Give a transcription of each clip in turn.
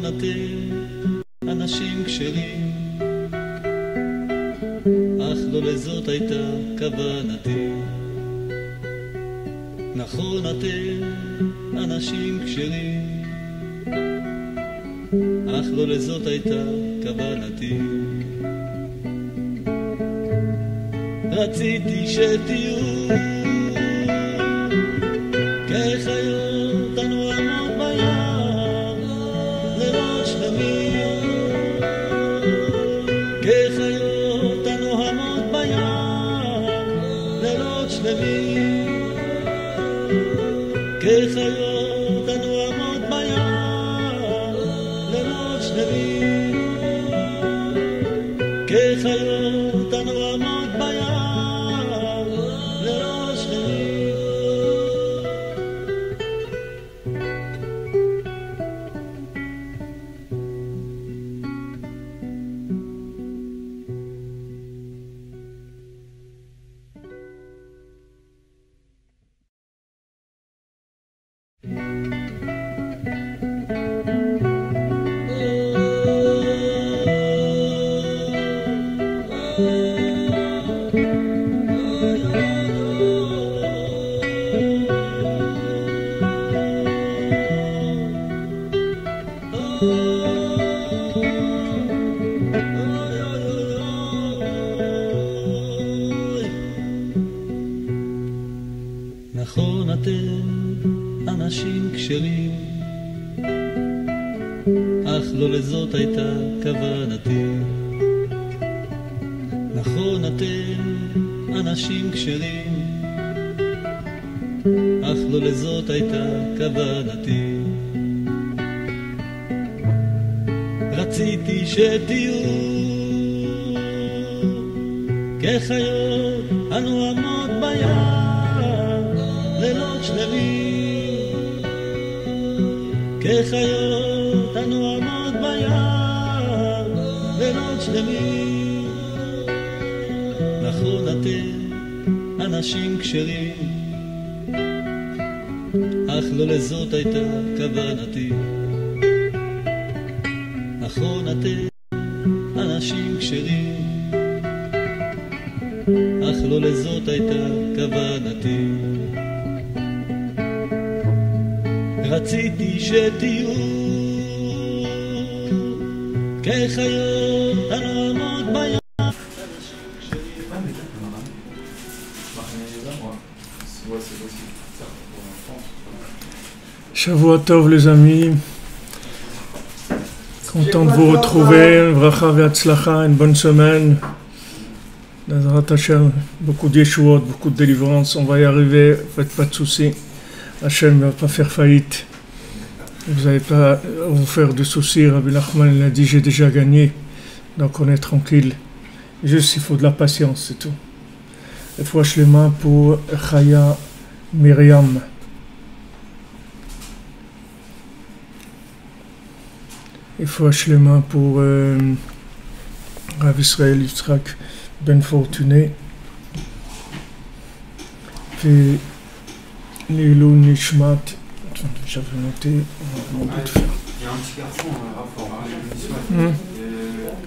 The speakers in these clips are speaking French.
אתם אנשים כשרים, אך לא לזאת הייתה כוונתי. נכון אתם אנשים כשרים, אך לא לזאת הייתה כוונתי. רציתי שתהיו כחיות הנועמות בים לילות שלמים, כחיות הנועמות בים לילות שלמים, כחיות הנועמות בים לילות שלמים, כחיות הנועמות בים לילות שלמים. נכון אתם אנשים כשרים, אך לא לזאת הייתה כוונתי. נכון אתם אנשים כשרים, אך לא לזאת הייתה כוונתי. רציתי שתהיו כחיות הנועמות בים לילות שלמים, כחיות הנועמות בים לילות שלמים. נכון אתם אנשים כשרים, אך לא לזאת הייתה כוונתי. נכון אתם אנשים כשרים, אך לא לזאת הייתה כוונתי. רציתי שתהיו כחיות הנועמות בים. Shavua tov les amis, content de vous retrouver, bracha ve'atzlacha, une bonne semaine. D'Azrat Hashem, beaucoup de yeshuot, beaucoup de délivrance, on va y arriver, faites pas de soucis. Hashem ne va pas faire faillite. Vous n'allez pas vous faire de soucis. Rabbi Nachman l'a dit, j'ai déjà gagné. Donc on est tranquille. Juste il faut de la patience, c'est tout. Et fois les mains pour Chaya Myriam. Et fois les mains pour Rav Israël Yitzhak Ben Fortuné. Puis Lilou Nishmat. J'avais noté. Il y a un petit garçon,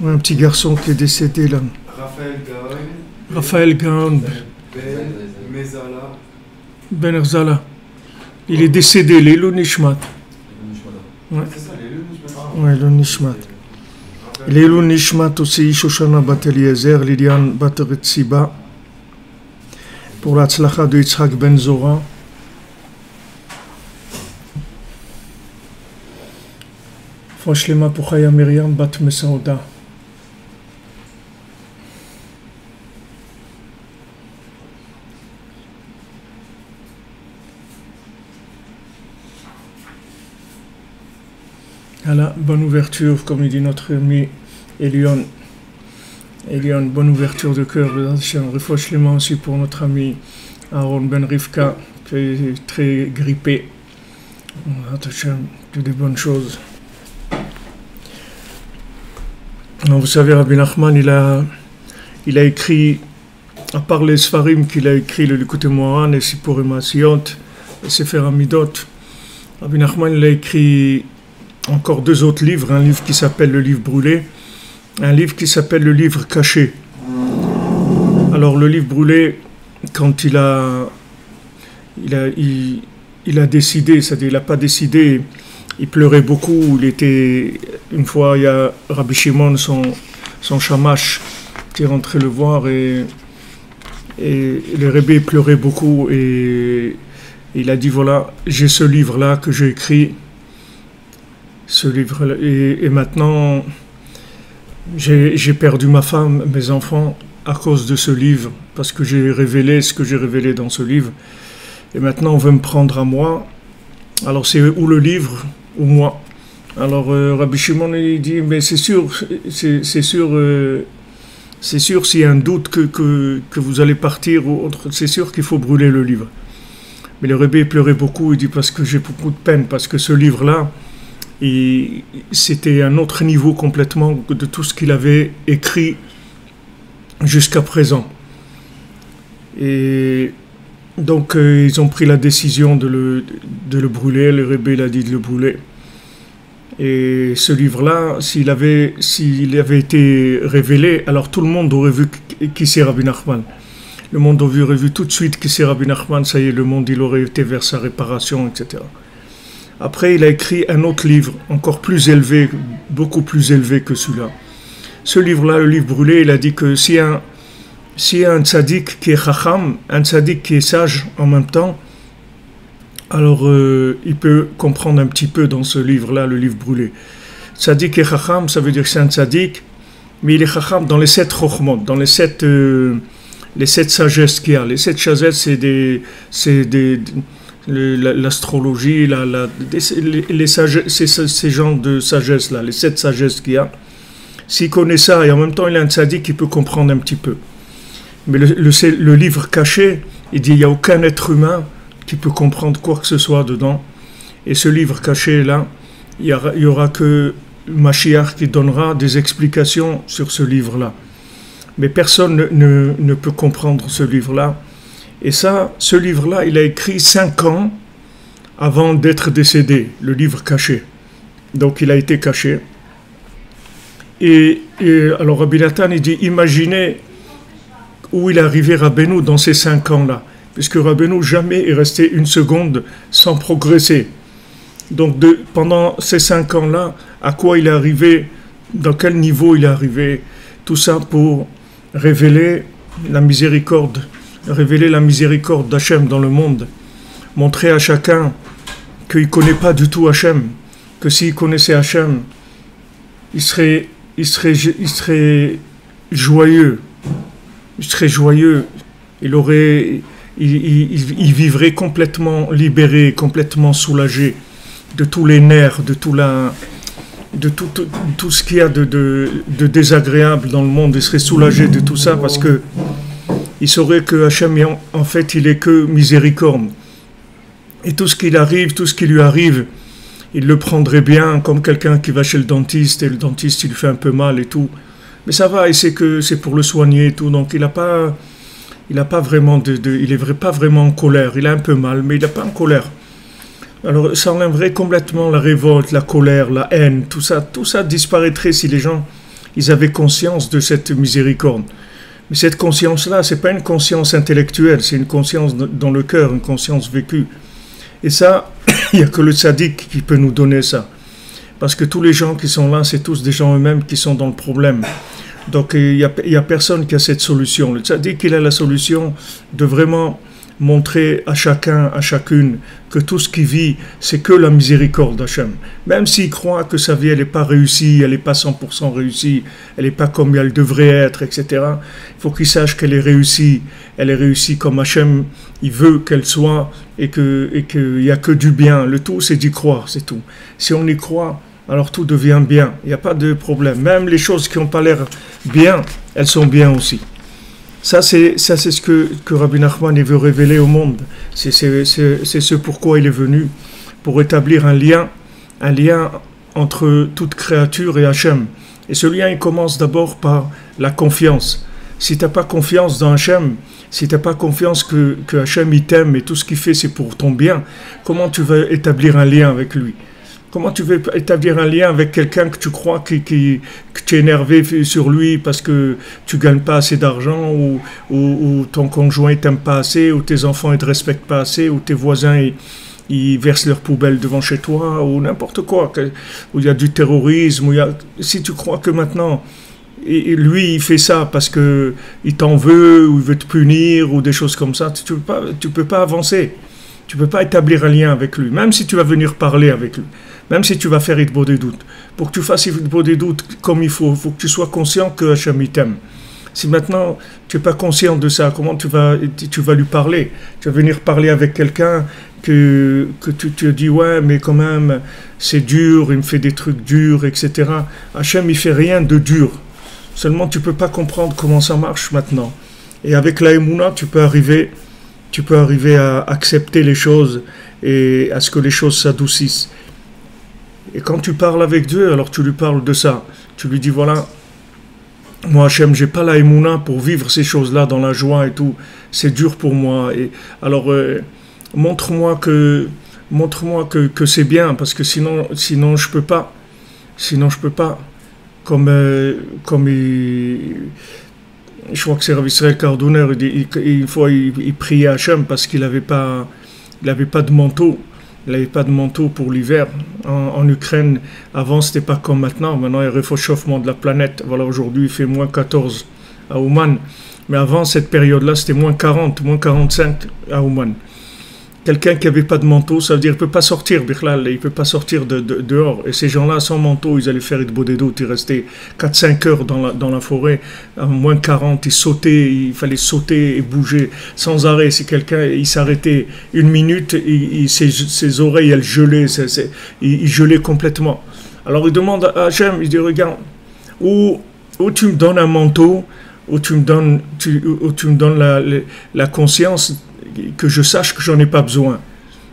Un petit garçon qui est décédé là. Raphaël Gaon. Ben Erzala. Il est décédé, Lilou Nishmat. Ouais. Ouais, le Nishmat. Lilou Nishmat aussi, Shoshana Bat Eliezer, Liliane Bat Retsiba. Pour la tzlacha de Yitzhak Ben Zora. Franchement pour Chaya Myriam Bat Mesaouda. Voilà, bonne ouverture, comme il dit notre ami Elion. Elion, bonne ouverture de cœur. Refouachement aussi pour notre ami Aaron Ben Rivka, qui est très grippé. Que des bonnes choses. Alors, vous savez, Rabbi Nachman, il a écrit, à part les Sfarim qu'il a écrit, le Likutei Moharan, les Sipurim Asiyot, les Sefer Amidot, Rabbi Nachman, il a écrit encore 2 autres livres, un livre qui s'appelle le livre brûlé, un livre qui s'appelle le livre caché. Alors le livre brûlé, quand il a décidé, c'est-à-dire il n'a pas décidé, il pleurait beaucoup, une fois il y a Rabbi Shimon, son shamash, qui est rentré le voir et le Rebbe pleurait beaucoup et il a dit voilà, j'ai ce livre-là que j'ai écrit, ce livre-là, et maintenant j'ai perdu ma femme, mes enfants à cause de ce livre, parce que j'ai révélé ce que j'ai révélé dans ce livre, et maintenant on veut me prendre à moi, alors c'est ou le livre ou moi. Alors Rabbi Shimon il dit mais c'est sûr s'il y a un doute que vous allez partir ou autre, c'est sûr qu'il faut brûler le livre. Mais le Rebbe pleurait beaucoup, il dit parce que j'ai beaucoup de peine, parce que ce livre-là, c'était un autre niveau complètement de tout ce qu'il avait écrit jusqu'à présent. Et donc ils ont pris la décision de le brûler, le Rebbe il a dit de le brûler. Et ce livre-là, s'il avait été révélé, alors tout le monde aurait vu qui c'est Rabbi Nachman. Le monde aurait vu tout de suite qui c'est Rabbi Nachman, ça y est, le monde il aurait été vers sa réparation, etc. Après, il a écrit un autre livre, encore plus élevé, beaucoup plus élevé que celui-là. Ce livre-là, le livre brûlé, il a dit que s'il y a un tzaddik qui est chacham, un tzaddik qui est sage en même temps, alors il peut comprendre un petit peu dans ce livre-là, le livre brûlé. Tzaddik et chacham, ça veut dire que c'est un tzaddik, mais il est chacham dans les 7 chokhmot, dans les 7 sagesses qu'il y a. Les 7 sagesses, c'est l'astrologie, ces genres de sagesse-là, les 7 sagesses qu'il y a. S'il connaît ça, et en même temps il a un tzaddik qui peut comprendre un petit peu. Mais le livre caché, il dit il n'y a aucun être humain qui peut comprendre quoi que ce soit dedans. Et ce livre caché-là, il y aura que Mashiach qui donnera des explications sur ce livre-là. Mais personne ne peut comprendre ce livre-là. Et ça, ce livre-là, il a écrit 5 ans avant d'être décédé, le livre caché. Donc il a été caché. Et alors Rabbi Nathan, il dit, imaginez où il est arrivé Rabbeinu dans ces 5 ans-là. Puisque Rabbeinu jamais est resté une seconde sans progresser. Donc pendant ces 5 ans-là, à quoi il est arrivé, dans quel niveau il est arrivé, tout ça pour révéler la miséricorde d'Hachem dans le monde, montrer à chacun qu'il ne connaît pas du tout Hachem, que s'il connaissait Hachem, il serait joyeux, il vivrait complètement libéré, complètement soulagé de tous les nerfs, de tout ce qu'il y a de désagréable dans le monde. Il serait soulagé de tout ça parce que il saurait que Hachem, en fait, il est que miséricorde. Et tout ce qui lui arrive, il le prendrait bien comme quelqu'un qui va chez le dentiste et le dentiste, il lui fait un peu mal et tout. Mais ça va, il sait que c'est pour le soigner et tout, donc il est pas vraiment en colère. Il a un peu mal, mais il n'est pas en colère. Alors ça enlèverait complètement la révolte, la colère, la haine, tout ça disparaîtrait si les gens ils avaient conscience de cette miséricorde. Mais cette conscience-là, c'est pas une conscience intellectuelle, c'est une conscience dans le cœur, une conscience vécue. Et ça, il n'y a que le tzaddik qui peut nous donner ça. Parce que tous les gens qui sont là, c'est tous des gens eux-mêmes qui sont dans le problème. Donc il y a personne qui a cette solution. Le tzaddik, il a la solution de vraiment montrer à chacun, à chacune, que tout ce qu'il vit, c'est que la miséricorde d'Hachem. Même s'il croit que sa vie, elle n'est pas réussie, elle n'est pas 100% réussie, elle n'est pas comme elle devrait être, etc. Il faut qu'il sache qu'elle est réussie comme Hachem, il veut qu'elle soit, et qu'il n'y a que du bien. Le tout, c'est d'y croire, c'est tout. Si on y croit, alors tout devient bien, il n'y a pas de problème. Même les choses qui n'ont pas l'air bien, elles sont bien aussi. Ça, c'est ce que Rabbi Nachman veut révéler au monde. C'est ce pourquoi il est venu, pour établir un lien entre toute créature et Hachem. Et ce lien, il commence d'abord par la confiance. Si tu n'as pas confiance dans Hachem, si tu n'as pas confiance que Hachem il t'aime et tout ce qu'il fait c'est pour ton bien, comment tu vas établir un lien avec lui? Comment tu veux établir un lien avec quelqu'un que tu crois que tu es énervé sur lui parce que tu gagnes pas assez d'argent ou ton conjoint ne t'aime pas assez ou tes enfants ne te respectent pas assez ou tes voisins ils versent leurs poubelles devant chez toi ou n'importe quoi, où il y a du terrorisme, si tu crois que maintenant et lui il fait ça parce que il t'en veut ou il veut te punir ou des choses comme ça, tu peux pas avancer. Tu ne peux pas établir un lien avec lui, même si tu vas venir parler avec lui, même si tu vas faire Hitbo des doutes. Pour que tu fasses Hitbo des doutes comme il faut que tu sois conscient que Hachem t'aime. Si maintenant tu n'es pas conscient de ça, comment tu vas lui parler? Tu vas venir parler avec quelqu'un que tu te dis, ouais, mais quand même, c'est dur, il me fait des trucs durs, etc. Hachem, il fait rien de dur. Seulement, tu ne peux pas comprendre comment ça marche maintenant. Et avec la Emouna, tu peux arriver à accepter les choses et à ce que les choses s'adoucissent. Et quand tu parles avec Dieu, alors tu lui parles de ça. Tu lui dis, voilà, moi Hachem, j'ai pas la Emouna pour vivre ces choses-là dans la joie et tout. C'est dur pour moi. Et alors, montre-moi que c'est bien, parce que sinon je peux pas. Sinon je peux pas. Comme je crois que c'est Rav Israël Cardonner, une fois il priait à Hachem parce qu'il n'avait pas de manteau. Il n'avait pas de manteau pour l'hiver. En Ukraine, avant, c'était pas comme maintenant. Maintenant, il y a le réchauffement de la planète. Voilà, aujourd'hui, il fait moins 14 à Ouman. Mais avant, cette période-là, c'était moins 40, moins 45 à Ouman. Quelqu'un qui n'avait pas de manteau, ça veut dire qu'il ne peut pas sortir, Bichlal, il ne peut pas sortir dehors. Et ces gens-là, sans manteau, ils allaient faire Hitbo des doutes. Ils restaient 4-5 heures dans la forêt, à moins 40, ils sautaient, il fallait sauter et bouger sans arrêt. Si quelqu'un il s'arrêtait une minute, ses oreilles, elles gelaient, il gelait complètement. Alors il demande à Hachem, il dit, regarde, ou tu me donnes un manteau, ou tu me donnes la conscience que je sache que j'en ai pas besoin.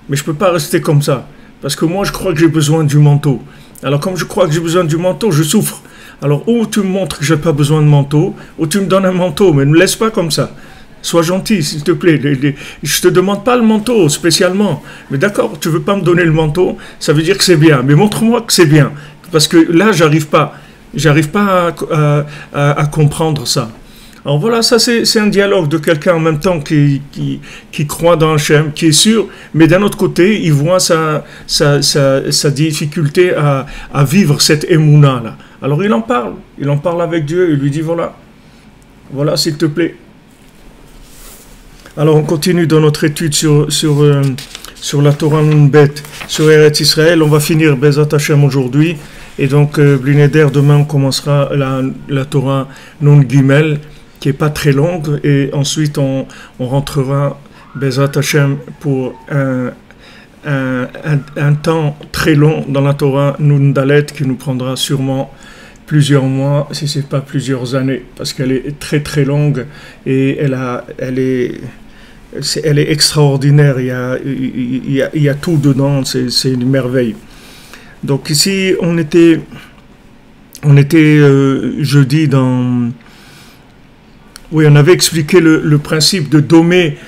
Mais je peux pas rester comme ça. Parce que moi, je crois que j'ai besoin du manteau. Alors, comme je crois que j'ai besoin du manteau, je souffre. Alors, ou tu me montres que j'ai pas besoin de manteau, ou tu me donnes un manteau, mais ne me laisse pas comme ça. Sois gentil, s'il te plaît. Je te demande pas le manteau, spécialement. Mais d'accord, tu veux pas me donner le manteau, ça veut dire que c'est bien. Mais montre-moi que c'est bien. Parce que là, j'arrive pas à comprendre ça. Alors voilà, ça c'est un dialogue de quelqu'un en même temps qui croit dans Hachem, qui est sûr, mais d'un autre côté, il voit sa difficulté à vivre cette émouna là. Alors il en parle avec Dieu, il lui dit voilà s'il te plaît. Alors on continue dans notre étude sur la Torah Nunbet, sur Eretz Israël. On va finir Bezat Hachem aujourd'hui, et donc Blineder, demain on commencera la Torah Nun Gimel, qui n'est pas très longue, et ensuite on rentrera Bezat Hachem pour un temps très long dans la Torah Nun Dalet, qui nous prendra sûrement plusieurs mois, si ce n'est pas plusieurs années, parce qu'elle est très très longue et elle est extraordinaire. Il y a tout dedans, c'est une merveille. Donc ici on était jeudi dans... Oui, on avait expliqué le principe de Domé,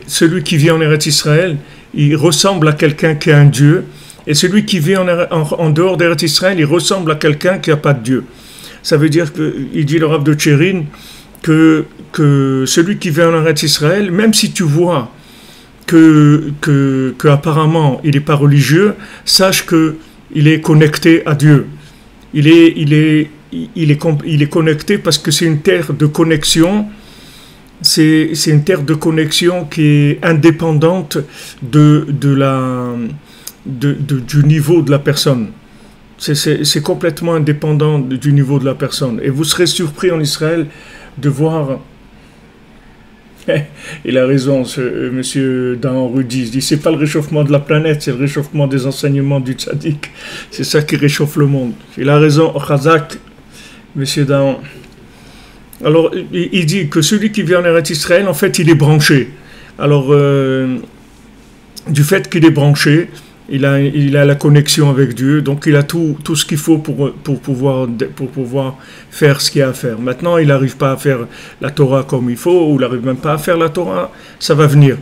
celui qui vit en Eretz Israël, il ressemble à quelqu'un qui a un Dieu, et celui qui vit en dehors d'Eretz Israël, il ressemble à quelqu'un qui n'a pas de Dieu. Ça veut dire il dit le Rav de Tchérin, que celui qui vit en Eretz Israël, même si tu vois que apparemment il n'est pas religieux, sache qu'il est connecté à Dieu. Il est connecté parce que c'est une terre de connexion. C'est une terre de connexion qui est indépendante du niveau de la personne. C'est complètement indépendant du niveau de la personne. Et vous serez surpris en Israël de voir... Il a raison, monsieur Dan Rudy. Il dit, c'est pas le réchauffement de la planète, c'est le réchauffement des enseignements du tzaddik. C'est ça qui réchauffe le monde. Il a raison, Chazak, monsieur Dan. Alors, il dit que celui qui vient en Eretz Israël, en fait, il est branché. Alors, du fait qu'il est branché, il a la connexion avec Dieu, donc il a tout ce qu'il faut pour pouvoir faire ce qu'il y a à faire. Maintenant, il n'arrive pas à faire la Torah comme il faut, ou il n'arrive même pas à faire la Torah, ça va venir.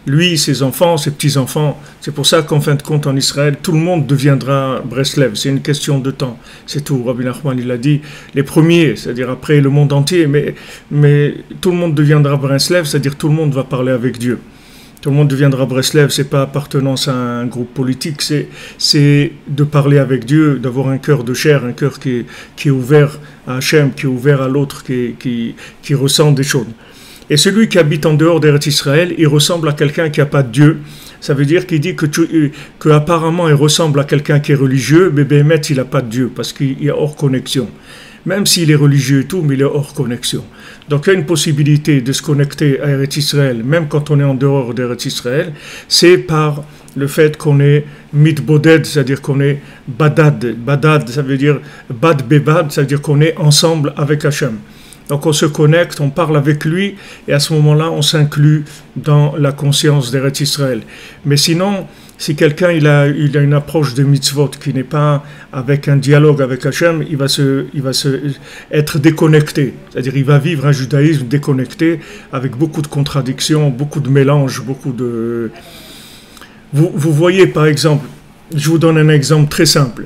Lui, ses enfants, ses petits-enfants. C'est pour ça qu'en fin de compte, en Israël, tout le monde deviendra Breslev. C'est une question de temps. C'est tout. Rabbi Nachman, il a dit, les premiers, c'est-à-dire après le monde entier, mais tout le monde deviendra Breslev, c'est-à-dire tout le monde va parler avec Dieu. Tout le monde deviendra Breslev, c'est pas appartenance à un groupe politique, c'est de parler avec Dieu, d'avoir un cœur de chair, un cœur qui est ouvert à Hachem, qui est ouvert à l'autre, qui ressent des choses. Et celui qui habite en dehors d'Eretz Israël, il ressemble à quelqu'un qui n'a pas de Dieu. Ça veut dire qu'il dit que apparemment il ressemble à quelqu'un qui est religieux, mais Béhémet, il n'a pas de Dieu, parce qu'il est hors connexion. Même s'il est religieux et tout, mais il est hors connexion. Donc il y a une possibilité de se connecter à Eretz Israël, même quand on est en dehors d'Eretz Israël, c'est par le fait qu'on est mitboded, c'est-à-dire qu'on est badad. Badad, ça veut dire bad bebad, ça veut dire qu'on est ensemble avec Hachem. Donc on se connecte, on parle avec lui, et à ce moment-là, on s'inclut dans la conscience d'Eretz Israël. Mais sinon, si quelqu'un il a une approche de mitzvot qui n'est pas avec un dialogue avec Hachem, il va être déconnecté. C'est-à-dire il va vivre un judaïsme déconnecté, avec beaucoup de contradictions, beaucoup de mélanges, beaucoup de... Vous voyez par exemple, je vous donne un exemple très simple.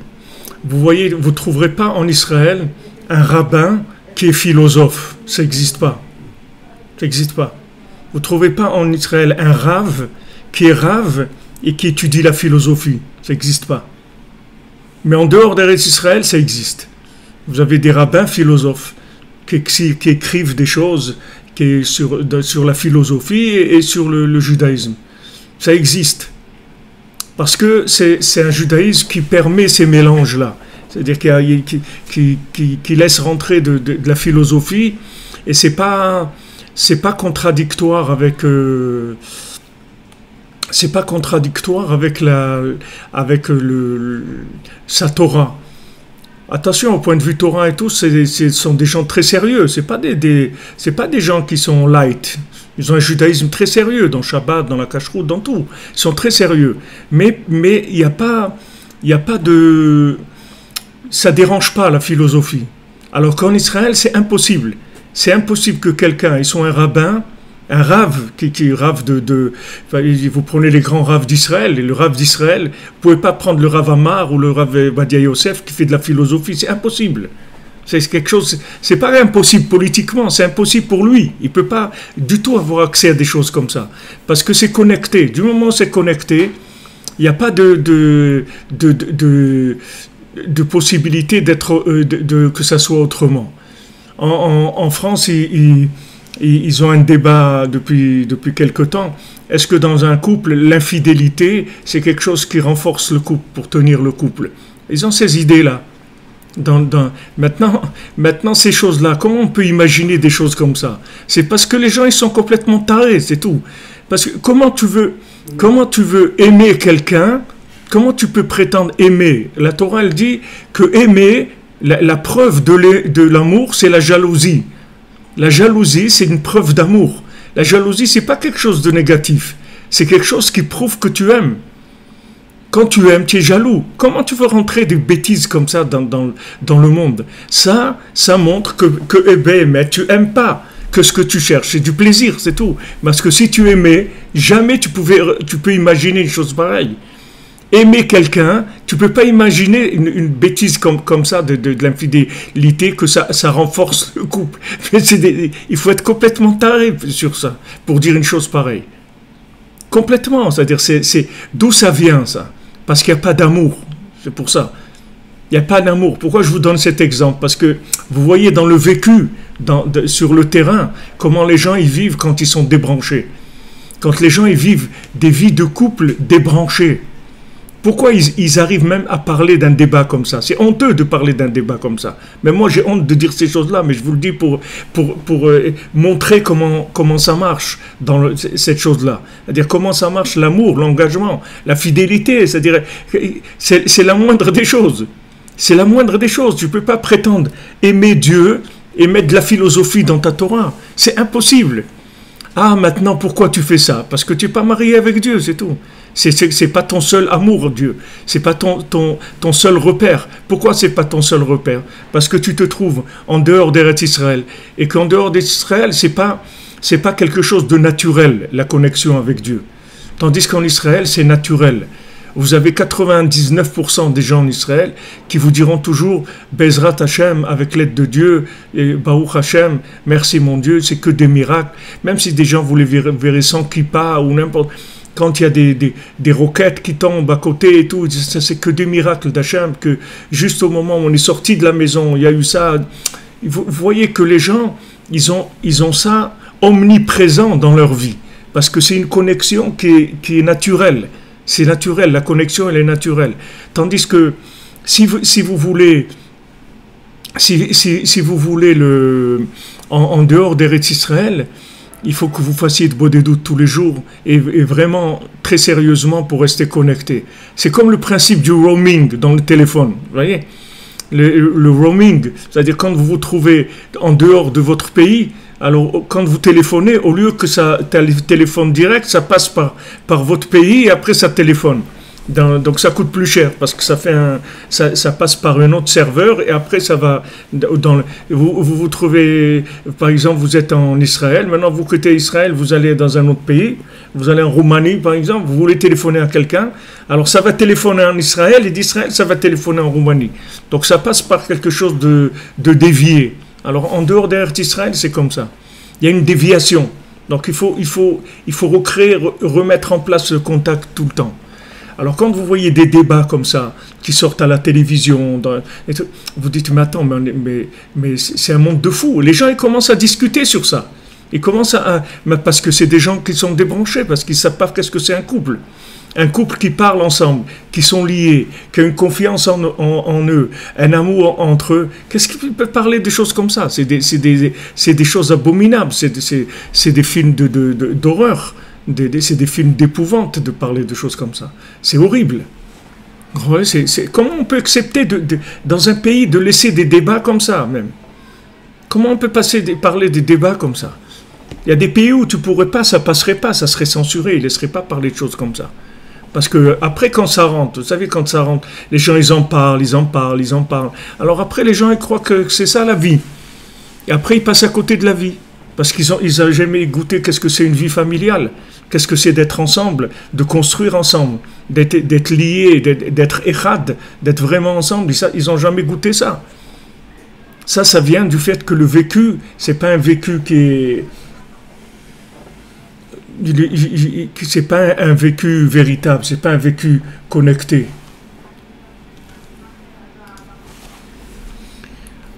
Vous ne trouverez pas en Israël un rabbin qui est philosophe. Ça n'existe pas. Ça n'existe pas. Vous ne trouvez pas en Israël un rave qui est rave et qui étudie la philosophie. Ça n'existe pas. Mais en dehors d'Eretz Israël, ça existe. Vous avez des rabbins philosophes qui écrivent des choses sur la philosophie et sur le judaïsme. Ça existe. Parce que c'est un judaïsme qui permet ces mélanges-là. C'est-à-dire qui laisse rentrer de la philosophie, et c'est pas contradictoire avec sa Torah. Attention, au point de vue Torah et tout, ce sont des gens très sérieux. C'est pas des gens qui sont light. Ils ont un judaïsme très sérieux dans Shabbat, dans la Kashrut, dans tout. Ils sont très sérieux. Mais il n'y a pas de... Ça ne dérange pas la philosophie. Alors qu'en Israël, c'est impossible. C'est impossible que quelqu'un, ils sont un rabbin, un rave, qui rave vous prenez les grands raves d'Israël, et le rave d'Israël, vous ne pouvez pas prendre le rave Amar ou le rave Badia Yosef qui fait de la philosophie, c'est impossible. C'est quelque chose, c'est pas impossible politiquement, c'est impossible pour lui. Il ne peut pas du tout avoir accès à des choses comme ça. Parce que c'est connecté. Du moment où c'est connecté, il n'y a pas de possibilité que ça soit autrement. En France, ils ont un débat depuis quelque temps. Est-ce que dans un couple, l'infidélité, c'est quelque chose qui renforce le couple, pour tenir le couple? Ils ont ces idées-là. Maintenant, ces choses-là, comment on peut imaginer des choses comme ça? C'est parce que les gens, ils sont complètement tarés, c'est tout. Parce que comment tu veux aimer quelqu'un? Comment tu peux prétendre aimer? La Torah, elle dit que aimer, la preuve de l'amour, c'est la jalousie. La jalousie, c'est une preuve d'amour. La jalousie, c'est pas quelque chose de négatif. C'est quelque chose qui prouve que tu aimes. Quand tu aimes, tu es jaloux. Comment tu veux rentrer des bêtises comme ça dans le monde? Ça montre que tu aimes pas que ce que tu cherches. C'est du plaisir, c'est tout. Parce que si tu aimais, jamais tu peux imaginer une chose pareille. Aimer quelqu'un, tu ne peux pas imaginer une bêtise comme ça de l'infidélité, que ça renforce le couple. Il faut être complètement taré sur ça pour dire une chose pareille. Complètement, c'est-à-dire d'où ça vient ça? Parce qu'il n'y a pas d'amour, c'est pour ça. Il n'y a pas d'amour. Pourquoi je vous donne cet exemple? Parce que vous voyez dans le vécu, sur le terrain, comment les gens y vivent quand ils sont débranchés. Quand les gens y vivent des vies de couple débranchées. Pourquoi ils arrivent même à parler d'un débat comme ça? C'est honteux de parler d'un débat comme ça. Mais moi, j'ai honte de dire ces choses-là, mais je vous le dis pour montrer comment ça marche dans cette chose-là. C'est-à-dire comment ça marche l'amour, l'engagement, la fidélité. C'est-à-dire, c'est la moindre des choses. C'est la moindre des choses. Tu ne peux pas prétendre aimer Dieu et mettre de la philosophie dans ta Torah. C'est impossible. Ah, maintenant, pourquoi tu fais ça? Parce que tu n'es pas marié avec Dieu, c'est tout. C'est pas ton seul amour, Dieu. C'est pas ton seul repère. Pourquoi c'est pas ton seul repère? Parce que tu te trouves en dehors d'Eretz Israël. Et qu'en dehors d'Israël, c'est pas quelque chose de naturel, la connexion avec Dieu. Tandis qu'en Israël, c'est naturel. Vous avez 99% des gens en Israël qui vous diront toujours Bezrat Hashem, avec l'aide de Dieu, et Baruch Hashem, merci mon Dieu, c'est que des miracles. Même si des gens vous les verrez sans kippa ou n'importe. Quand il y a des roquettes qui tombent à côté et tout, c'est que des miracles d'Hachem, que juste au moment où on est sorti de la maison, il y a eu ça. Vous voyez que les gens, ils ont ça omniprésent dans leur vie, parce que c'est une connexion qui est naturelle. C'est naturel, la connexion elle est naturelle. Tandis que si vous voulez en dehors d'Eretz Israël, il faut que vous fassiez de bodédout tous les jours et vraiment très sérieusement pour rester connecté. C'est comme le principe du roaming dans le téléphone, vous voyez, le roaming, c'est-à-dire quand vous vous trouvez en dehors de votre pays, alors quand vous téléphonez, au lieu que ça téléphone direct, ça passe par votre pays et après ça téléphone. Donc ça coûte plus cher parce que ça passe par un autre serveur et après ça va vous trouvez, par exemple, vous êtes en Israël, maintenant vous quittez Israël, vous allez dans un autre pays, vous allez en Roumanie par exemple, vous voulez téléphoner à quelqu'un, alors ça va téléphoner en Israël et d'Israël ça va téléphoner en Roumanie. Donc ça passe par quelque chose de dévié. Alors en dehors d'Eretz Israël, c'est comme ça. Il y a une déviation. Donc il faut recréer, remettre en place le contact tout le temps. Alors quand vous voyez des débats comme ça, qui sortent à la télévision, vous dites, mais attends, mais c'est un monde de fous. Les gens ils commencent à discuter sur ça. Ils commencent parce que c'est des gens qui sont débranchés, parce qu'ils ne savent pas qu'est-ce que c'est un couple. Un couple qui parle ensemble, qui sont liés, qui a une confiance en eux, un amour entre eux. Qu'est-ce qui peut parler de choses comme ça? C'est des choses abominables, c'est des films d'horreur. C'est des films d'épouvante de parler de choses comme ça. C'est horrible. Comment on peut accepter dans un pays de laisser des débats comme ça même? Comment on peut parler des débats comme ça? Il y a des pays où tu pourrais pas, ça passerait pas, ça serait censuré, ils ne laisseraient pas parler de choses comme ça. Parce que après quand ça rentre, vous savez quand ça rentre, les gens ils en parlent. Alors après les gens ils croient que c'est ça la vie. Et après ils passent à côté de la vie. Parce qu'ils n'ont jamais goûté qu'est-ce que c'est une vie familiale, qu'est-ce que c'est d'être ensemble, de construire ensemble, d'être liés, d'être echad, d'être vraiment ensemble. Ils n'ont jamais goûté ça. Ça vient du fait que le vécu, c'est pas un vécu c'est pas un vécu véritable, c'est pas un vécu connecté.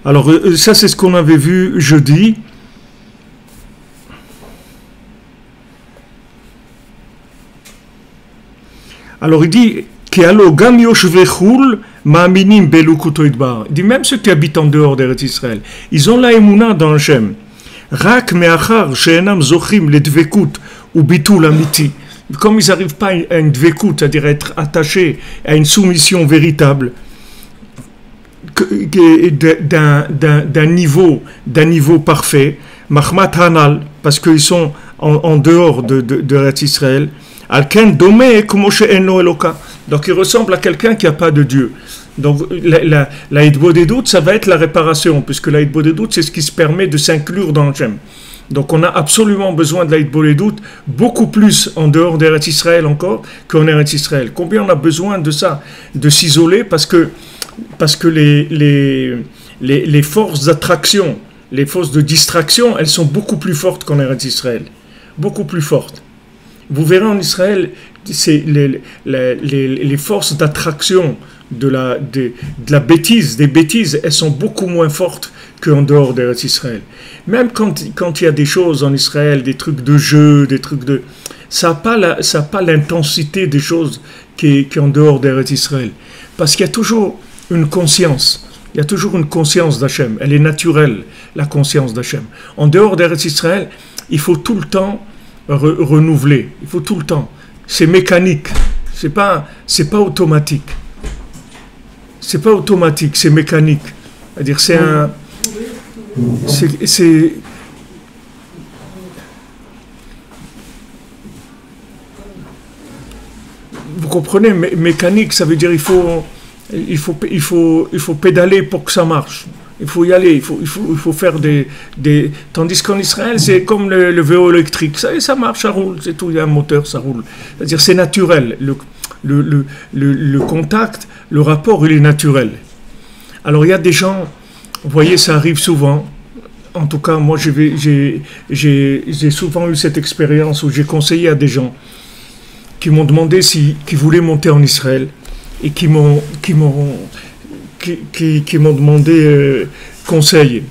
Alors ça c'est ce qu'on avait vu jeudi. Alors il dit il dit même ceux qui habitent en dehors d'Eretz Israël, ils ont la émouna dans Hachem. Rak me'achar she'enam zochim ledvekut ou bitul amiti. Comme ils n'arrivent pas à une dvekut, c'est-à-dire être attachés à une soumission véritable d'un niveau parfait, mahmat hanal, parce qu'ils sont en dehors d'Eretz Israël. Alken domé comme she'eno eloka. Donc il ressemble à quelqu'un qui n'a pas de Dieu. Donc la hitbodedut, ça va être la réparation, puisque la hitbodedut, c'est ce qui se permet de s'inclure dans Hachem. Donc on a absolument besoin de la hitbodedut, beaucoup plus en dehors d'Eretz Israël encore qu'en Eretz Israël. Combien on a besoin de ça, de s'isoler, parce que les forces d'attraction, les forces de distraction, elles sont beaucoup plus fortes qu'en Eretz Israël. Beaucoup plus fortes. Vous verrez en Israël, c'est les forces d'attraction de la bêtise, des bêtises, elles sont beaucoup moins fortes qu'en dehors d'Eretz Israël. Même quand il y a des choses en Israël, des trucs de jeu, des trucs de... Ça n'a pas l'intensité des choses qui est en dehors d'Eretz Israël. Parce qu'il y a toujours une conscience. Il y a toujours une conscience d'Hachem. Elle est naturelle, la conscience d'Hachem. En dehors d'Eretz Israël, il faut tout le temps renouveler. Il faut tout le temps. C'est mécanique. C'est pas automatique. C'est pas automatique, c'est mécanique. C'est-à-dire c'est un... Vous comprenez, mécanique, ça veut dire il faut pédaler pour que ça marche. Il faut y aller, il faut faire des... Tandis qu'en Israël, c'est comme le vélo électrique. Ça marche, ça roule, c'est tout, il y a un moteur, ça roule. C'est-à-dire, c'est naturel. Le contact, le rapport, il est naturel. Alors, il y a des gens, vous voyez, ça arrive souvent. En tout cas, moi, j'ai souvent eu cette expérience où j'ai conseillé à des gens qui m'ont demandé qui voulaient monter en Israël et qui m'ont demandé conseil.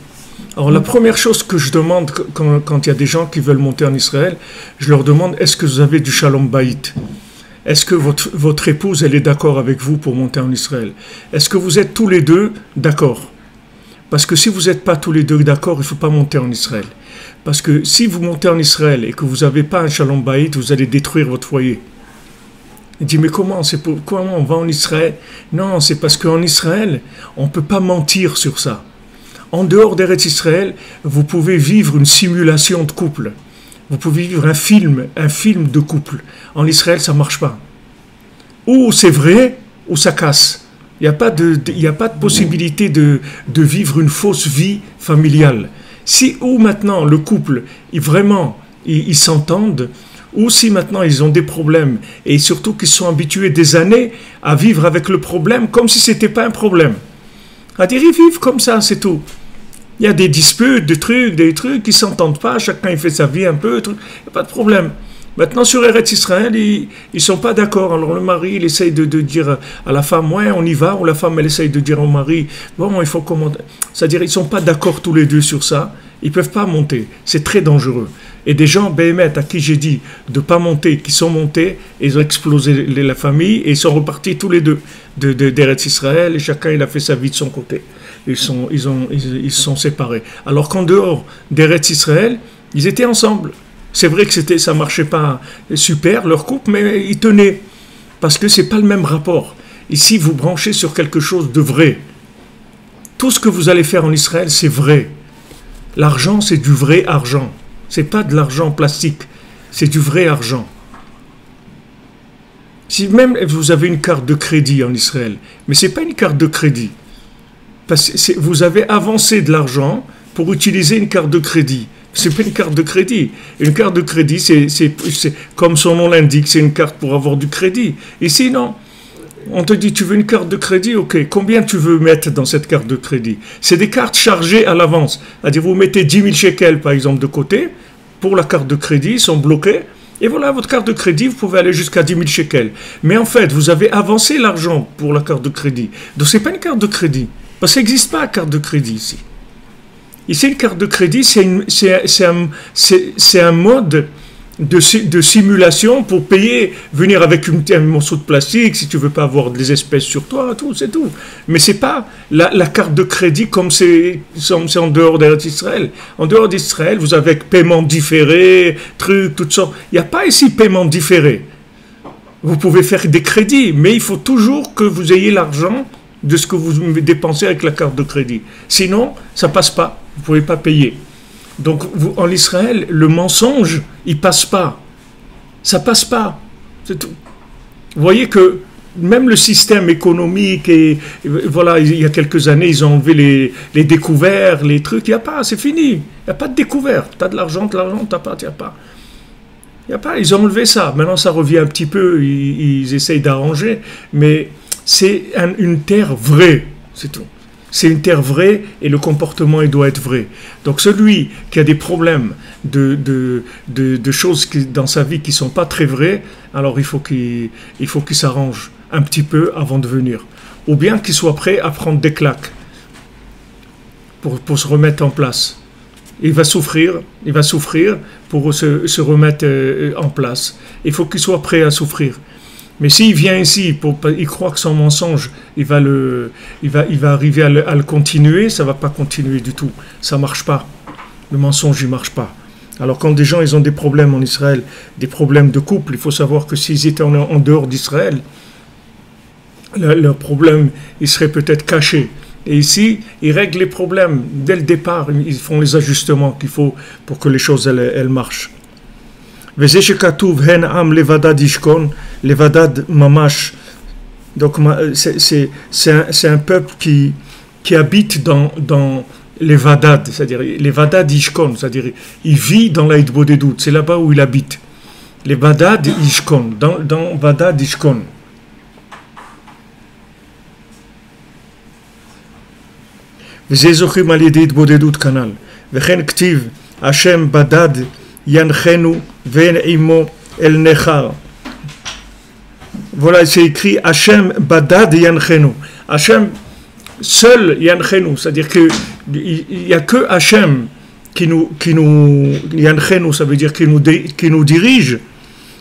Alors la première chose que je demande quand il y a des gens qui veulent monter en Israël, je leur demande, est-ce que vous avez du shalom bayit? Est-ce que votre épouse, elle est d'accord avec vous pour monter en Israël? Est-ce que vous êtes tous les deux d'accord? Parce que si vous n'êtes pas tous les deux d'accord, il ne faut pas monter en Israël. Parce que si vous montez en Israël et que vous n'avez pas un shalom bayit, vous allez détruire votre foyer. Il dit, mais comment on va en Israël? Non, c'est parce qu'en Israël, on ne peut pas mentir sur ça. En dehors d'Eretz Israël, vous pouvez vivre une simulation de couple. Vous pouvez vivre un film de couple. En Israël, ça ne marche pas. Ou c'est vrai, ou ça casse. Il n'y a pas de possibilité de vivre une fausse vie familiale. Ou maintenant, le couple, ils s'entendent, ou si maintenant ils ont des problèmes, et surtout qu'ils sont habitués des années à vivre avec le problème comme si ce n'était pas un problème. C'est-à-dire, ils vivent comme ça, c'est tout. Il y a des disputes, des trucs qui ne s'entendent pas, chacun il fait sa vie un peu, il n'y a pas de problème. Maintenant, sur Eretz Israël, ils ne sont pas d'accord. Alors le mari, il essaye de dire à la femme, ouais, on y va, ou la femme, elle essaye de dire au mari, bon, il faut comment... C'est-à-dire, ils ne sont pas d'accord tous les deux sur ça, ils ne peuvent pas monter, c'est très dangereux. Et des gens, Béhémet, à qui j'ai dit de ne pas monter, qui sont montés, ils ont explosé la famille, et ils sont repartis tous les deux d'Eretz Israël, et chacun, il a fait sa vie de son côté. Ils se sont séparés. Alors qu'en dehors d'Eretz Israël, ils étaient ensemble. C'est vrai que ça marchait pas super, leur couple, mais ils tenaient. Parce que c'est pas le même rapport. Ici, vous branchez sur quelque chose de vrai. Tout ce que vous allez faire en Israël, c'est vrai. L'argent, c'est du vrai argent. C'est pas de l'argent plastique. C'est du vrai argent. Si même vous avez une carte de crédit en Israël, mais c'est pas une carte de crédit. Parce que vous avez avancé de l'argent pour utiliser une carte de crédit. C'est pas une carte de crédit. Une carte de crédit, c'est comme son nom l'indique, c'est une carte pour avoir du crédit. Ici, non. On te dit, tu veux une carte de crédit? Ok. Combien tu veux mettre dans cette carte de crédit? C'est des cartes chargées à l'avance. C'est-à-dire, vous mettez 10 000 shekels, par exemple, de côté, pour la carte de crédit, ils sont bloqués. Et voilà, votre carte de crédit, vous pouvez aller jusqu'à 10 000 shekels. Mais en fait, vous avez avancé l'argent pour la carte de crédit. Donc, c'est pas une carte de crédit. Parce que ça n'existe pas, la carte de crédit, ici. Ici, une carte de crédit, c'est un mode de simulation pour payer, venir avec un morceau de plastique, si tu ne veux pas avoir des espèces sur toi, tout, c'est tout. Mais ce n'est pas la carte de crédit comme c'est en dehors d'Israël. En dehors d'Israël, vous avez paiement différé, trucs, toutes sortes. Il n'y a pas ici paiement différé. Vous pouvez faire des crédits, mais il faut toujours que vous ayez l'argent de ce que vous dépensez avec la carte de crédit. Sinon, ça ne passe pas. Vous ne pouvez pas payer. Donc, en Israël, le mensonge, il ne passe pas. Ça ne passe pas. C'est tout. Vous voyez que même le système économique, voilà, il y a quelques années, ils ont enlevé les découvertes, les trucs. Il n'y a pas, c'est fini. Il n'y a pas de découverte. Tu as de l'argent, tu n'as pas, il n'y a pas. Il n'y a pas. Ils ont enlevé ça. Maintenant, ça revient un petit peu. Ils essayent d'arranger. Mais c'est une terre vraie. C'est tout. C'est une terre vraie et le comportement, il doit être vrai. Donc celui qui a des problèmes de choses dans sa vie qui ne sont pas très vraies, alors il faut qu'il s'arrange un petit peu avant de venir. Ou bien qu'il soit prêt à prendre des claques pour se remettre en place. Il va souffrir pour se remettre en place. Il faut qu'il soit prêt à souffrir. Mais s'il vient ici, il croit que son mensonge, il va arriver à le continuer, ça ne va pas continuer du tout. Ça ne marche pas. Le mensonge, il ne marche pas. Alors quand des gens ils ont des problèmes en Israël, des problèmes de couple, il faut savoir que s'ils étaient en dehors d'Israël, leur problème, il serait peut-être caché. Et ici, ils règlent les problèmes. Dès le départ, ils font les ajustements qu'il faut pour que les choses elles marchent. וזה שכתוב הן עם לבדד ישכון, לבדד ממש. Donc c'est un peuple qui habite dans les Vadad, c'est-à-dire les Vadad Ishkon, c'est-à-dire il vit dans la Hitbodedut, c'est là-bas où il habite. Les Vadad Ishkon, dans Vadad Ishkon. וזה זוכים על ידי התבודדות כנ"ל. וכן כתיב, השם בדד ינחנו ואין עמו אל נחר. Voilà, c'est écrit Hachem Badad Yanchenu. Hachem seul Yanchenu, c'est-à-dire qu'il n'y a que Hachem qui nous Yanchenu, ça veut dire qui nous dirige.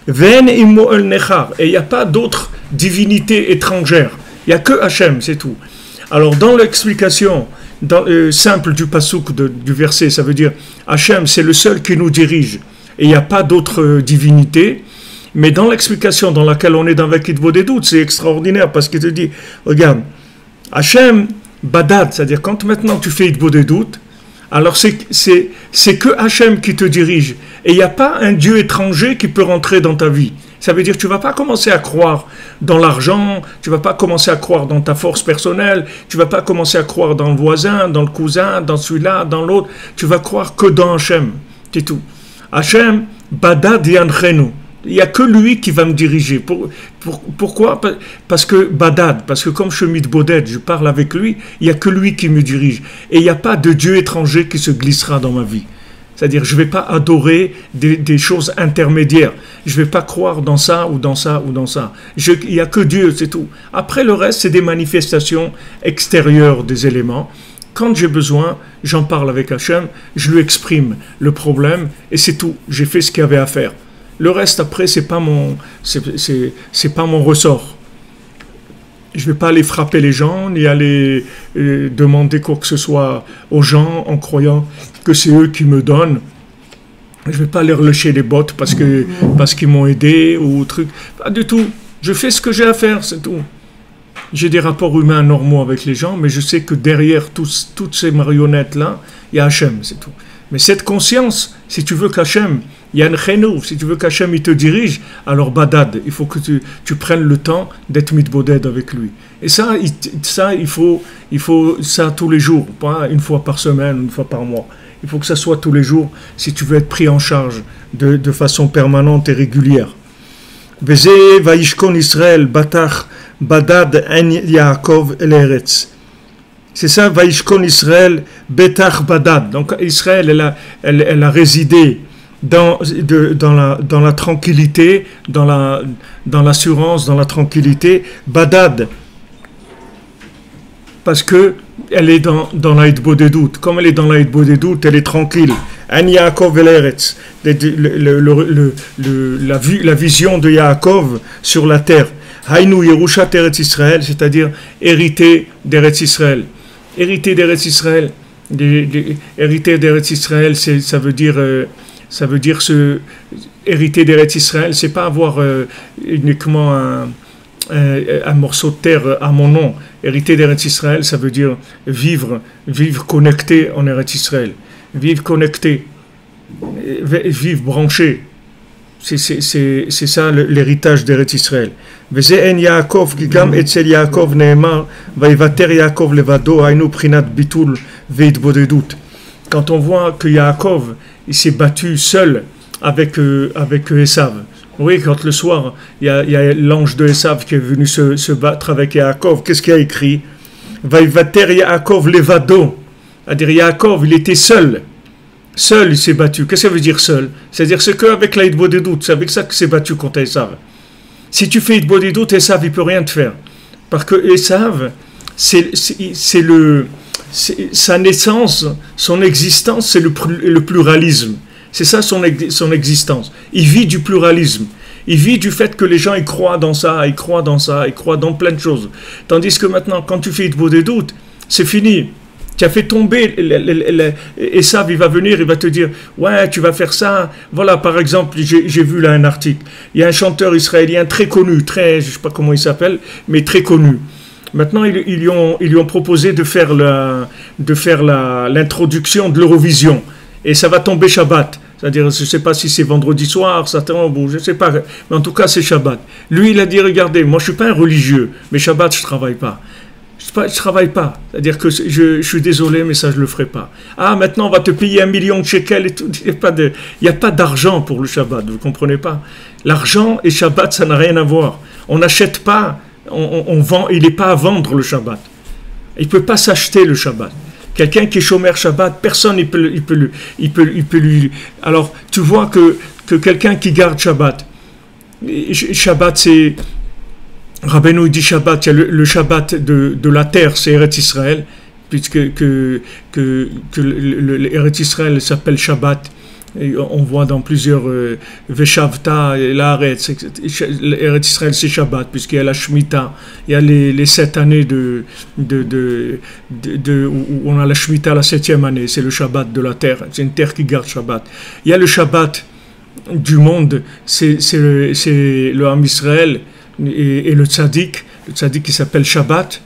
Ven immo el nechar. Et il n'y a pas d'autre divinité étrangère. Il n'y a que Hachem, c'est tout. Alors dans l'explication simple du pasuk du verset, ça veut dire Hachem, c'est le seul qui nous dirige. Et il n'y a pas d'autre divinité. Mais dans l'explication dans laquelle on est dans Vakit Vodedut, c'est extraordinaire parce qu'il te dit, regarde, Hachem Badad, c'est-à-dire quand maintenant tu fais Vodedut, alors c'est que Hachem qui te dirige. Et il n'y a pas un Dieu étranger qui peut rentrer dans ta vie. Ça veut dire que tu ne vas pas commencer à croire dans l'argent, tu ne vas pas commencer à croire dans ta force personnelle, tu ne vas pas commencer à croire dans le voisin, dans le cousin, dans celui-là, dans l'autre. Tu vas croire que dans Hachem. C'est tout. Hachem Badad Yanchenu. Il n'y a que lui qui va me diriger. Pourquoi ? Parce que Badad, parce que comme je suis mitboded, je parle avec lui, il n'y a que lui qui me dirige. Et il n'y a pas de Dieu étranger qui se glissera dans ma vie. C'est-à-dire, je ne vais pas adorer des choses intermédiaires. Je ne vais pas croire dans ça ou dans ça ou dans ça. Il n'y a que Dieu, c'est tout. Après, le reste, c'est des manifestations extérieures des éléments. Quand j'ai besoin, j'en parle avec Hachem, je lui exprime le problème et c'est tout. J'ai fait ce qu'il y avait à faire. Le reste, après, c'est pas mon ressort. Je vais pas aller frapper les gens, ni aller demander quoi que ce soit aux gens en croyant que c'est eux qui me donnent. Je vais pas leur lécher les bottes parce qu'ils m'ont aidé ou truc. Pas du tout. Je fais ce que j'ai à faire, c'est tout. J'ai des rapports humains normaux avec les gens, mais je sais que derrière toutes ces marionnettes-là, il y a Hachem, c'est tout. Mais cette conscience, si tu veux qu'Hachem, Yanchenu, si tu veux qu'Hachem il te dirige, alors Badad, il faut que tu prennes le temps d'être mitboded avec lui. Et ça, il faut ça tous les jours, pas une fois par semaine, une fois par mois. Il faut que ça soit tous les jours si tu veux être pris en charge de façon permanente et régulière. Veze vaishkon Israël batach badad en Yaakov el Eretz. C'est ça, Vaishkon Israël, Betach Badad. Donc Israël, elle a résidé dans la tranquillité, dans l'assurance, dans la tranquillité. Badad, parce que elle est dans la Hitbodedut. Comme elle est dans la Hitbodedut, elle est tranquille. An Yaakov el Eretz, la vision de Yaakov sur la terre. Hainu Yerushat Eretz Israël, c'est-à-dire hérité d'Eretz Israël. Hériter d'Eretz Israël, hériter d'Eretz Israël, ça veut dire hériter d'Eretz Israël, c'est pas avoir uniquement un morceau de terre à mon nom. Hériter d'Eretz Israël, ça veut dire vivre connecté en Eretz Israël, vivre connecté, vivre branché. C'est ça l'héritage d'Eretz Israël. וזה יעקב, כי גם אצל יעקב נאמר, ויוותר יעקב לבדו, היינו בחינת ביטול והתבודדות. Quand on voit que Yaakov, il s'est battu seul avec Esav. Oui, quand le soir, il y a l'ange de Esav qui est venu se battre avec Yaakov. Qu'est-ce qu'il a écrit? ויוותר יעקב לבדו. C'est-à-dire Yaakov, il était seul. Seul, il s'est battu. Qu'est-ce que ça veut dire seul? C'est-à-dire c'est qu'avec la Hitbodedut, c'est avec ça qu'il s'est battu contre Esav. Si tu fais Hitbodedut, Esav, il ne peut rien te faire. Parce que Esav, sa naissance, son existence, c'est le pluralisme. C'est ça son existence. Il vit du pluralisme. Il vit du fait que les gens ils croient dans ça, ils croient dans ça, ils croient dans plein de choses. Tandis que maintenant, quand tu fais Hitbodedut, c'est fini. Tu as fait tomber, Esav, il va venir, il va te dire, ouais, tu vas faire ça. Voilà, par exemple, j'ai vu là un article. Il y a un chanteur israélien très connu, je ne sais pas comment il s'appelle, mais très connu. Maintenant, ils lui ont proposé de faire l'introduction de l'Eurovision. Et ça va tomber Shabbat. C'est-à-dire, je ne sais pas si c'est vendredi soir, ça tombe, ou je ne sais pas. Mais en tout cas, c'est Shabbat. Lui, il a dit, regardez, moi, je ne suis pas un religieux, mais Shabbat, je ne travaille pas. Je travaille pas. C'est-à-dire que je suis désolé, mais ça, je le ferai pas. Ah, maintenant, on va te payer 1 million de shekels et tout. Il n'y a pas d'argent pour le Shabbat, vous comprenez pas? L'argent et Shabbat, ça n'a rien à voir. On n'achète pas, on vend, il n'est pas à vendre le Shabbat. Il ne peut pas s'acheter le Shabbat. Quelqu'un qui est chômeur Shabbat, personne il peut lui. Alors, tu vois que quelqu'un qui garde Shabbat, Shabbat, c'est. Rabbeinu dit Shabbat, il y a le Shabbat de la terre, c'est Eretz Israël, puisque Eretz Israël s'appelle Shabbat. Et on voit dans plusieurs Veshavta, l'Aretz, Eretz Israël c'est Shabbat, puisqu'il y a la Shemitah, il y a les 7 années où on a la Shemitah, la 7e année, c'est le Shabbat de la terre, c'est une terre qui garde Shabbat. Il y a le Shabbat du monde, c'est le Ham Israël et le Tzaddik qui s'appelle Shabbat,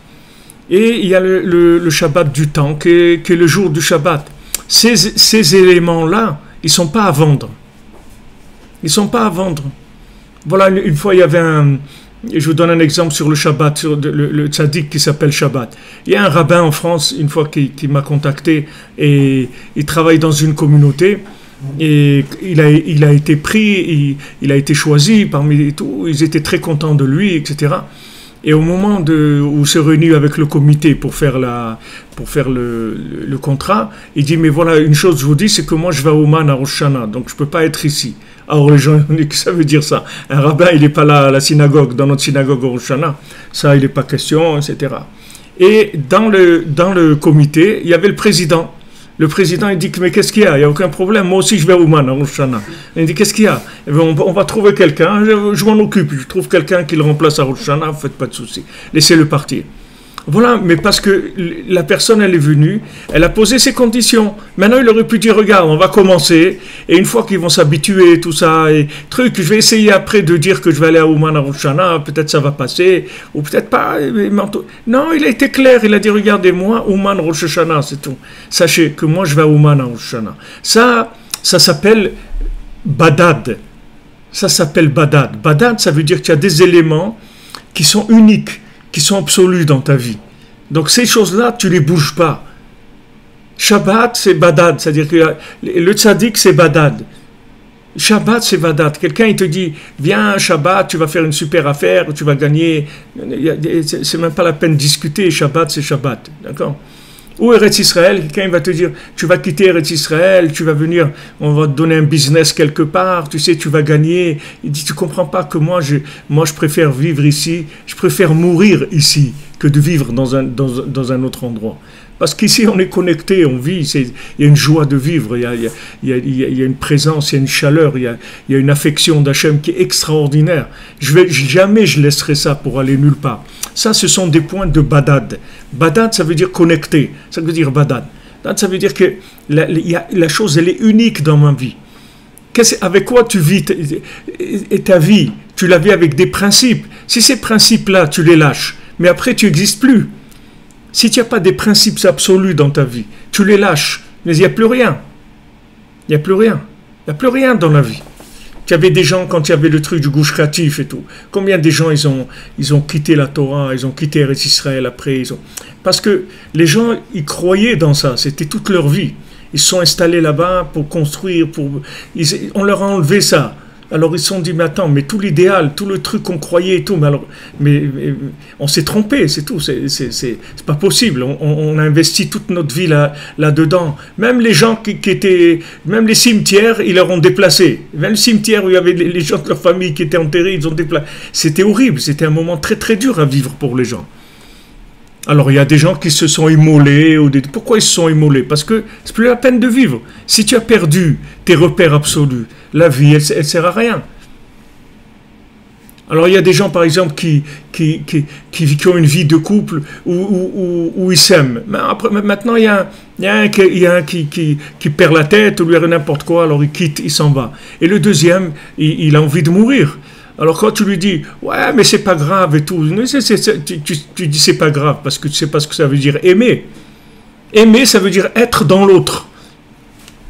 et il y a le Shabbat du temps qui est le jour du Shabbat. Ces éléments-là, ils ne sont pas à vendre. Ils ne sont pas à vendre. Voilà, une fois, il y avait je vous donne un exemple sur le Shabbat, sur le tzaddik qui s'appelle Shabbat. Il y a un rabbin en France, une fois, qui m'a contacté, et il travaille dans une communauté, et il a été pris, il a été choisi parmi tout, ils étaient très contents de lui, etc. Et au moment où se réunit avec le comité pour faire le contrat, il dit, mais voilà, une chose je vous dis, c'est que moi je vais à Ouman à Rosh Hashanah, donc je ne peux pas être ici. Alors les gens disent que ça veut dire ça. Un rabbin, il n'est pas là à la synagogue, dans notre synagogue au Rosh Hashanah. Ça, il n'est pas question, etc. Et dans le comité, il y avait le président. Le président, il dit, mais qu'est-ce qu'il y a? Il n'y a aucun problème. Moi aussi, je vais à Ouman, à Rosh Hashanah. Il dit, qu'est-ce qu'il y a? Eh bien, on va trouver quelqu'un. Je m'en occupe. Je trouve quelqu'un qui le remplace à Rosh Hashanah. Faites pas de soucis. Laissez-le partir. Voilà, mais parce que la personne, elle est venue, elle a posé ses conditions. Maintenant, il aurait pu dire, regarde, on va commencer, et une fois qu'ils vont s'habituer, tout ça, et je vais essayer après de dire que je vais aller à Ouman à Rosh Hashanah, peut-être ça va passer, ou peut-être pas. Non, il a été clair, il a dit, regardez-moi, Ouman, Rosh Hashanah, c'est tout. Sachez que moi, je vais à Ouman à Rosh Hashanah. Ça s'appelle badad. Ça s'appelle badad. Badad, ça veut dire qu'il y a des éléments qui sont uniques, qui sont absolus dans ta vie. Donc ces choses-là, tu ne les bouges pas. Shabbat, c'est badad, c'est-à-dire que le tzaddik, c'est badad. Shabbat, c'est badad. Quelqu'un, il te dit, viens, Shabbat, tu vas faire une super affaire, tu vas gagner. C'est même pas la peine de discuter. Shabbat, c'est Shabbat. D'accord? Ou Eretz Israël, quelqu'un va te dire, tu vas quitter Eretz Israël, tu vas venir, on va te donner un business quelque part, tu sais, tu vas gagner. Il dit, tu comprends pas que moi je préfère vivre ici, je préfère mourir ici que de vivre dans un autre endroit. Parce qu'ici, on est connecté, on vit, il y a une joie de vivre, il y a une présence, il y a une chaleur, il y a une affection d'Hachem qui est extraordinaire. Jamais je laisserai ça pour aller nulle part. Ça, ce sont des points de badad. Badad, ça veut dire connecté. Ça veut dire badad. Ça veut dire que la chose, elle est unique dans ma vie. Avec quoi tu vis ta vie? Tu la vis avec des principes. Si ces principes-là, tu les lâches, mais après, tu n'existes plus. Si tu n'as pas des principes absolus dans ta vie, tu les lâches, mais il n'y a plus rien. Il n'y a plus rien. Il n'y a plus rien dans la vie. Il y avait des gens, quand il y avait le truc du gouche créatif et tout, combien de gens ils ont quitté la Torah, ils ont quitté Eretz Israël après, parce que les gens, ils croyaient dans ça, c'était toute leur vie. Ils se sont installés là-bas pour construire, on leur a enlevé ça. Alors ils se sont dit, mais attends, mais tout l'idéal, tout le truc qu'on croyait et tout, mais on s'est trompé, c'est tout, c'est pas possible. On a investi toute notre vie là-dedans. Même les gens qui étaient, même les cimetières, ils leur ont déplacé. Même le cimetière où il y avait les gens de leur famille qui étaient enterrés, ils ont déplacé. C'était horrible, c'était un moment très très dur à vivre pour les gens. Alors il y a des gens qui se sont immolés. Pourquoi ils se sont immolés? Parce que c'est plus la peine de vivre. Si tu as perdu tes repères absolus, la vie, elle sert à rien. Alors il y a des gens par exemple qui ont une vie de couple où ils s'aiment. Mais maintenant il y a un qui perd la tête ou lui arrive n'importe quoi, alors il quitte, il s'en va. Et le deuxième, il a envie de mourir. Alors quand tu lui dis, ouais, mais c'est pas grave et tout, tu dis c'est pas grave parce que tu sais pas ce que ça veut dire aimer. Aimer, ça veut dire être dans l'autre.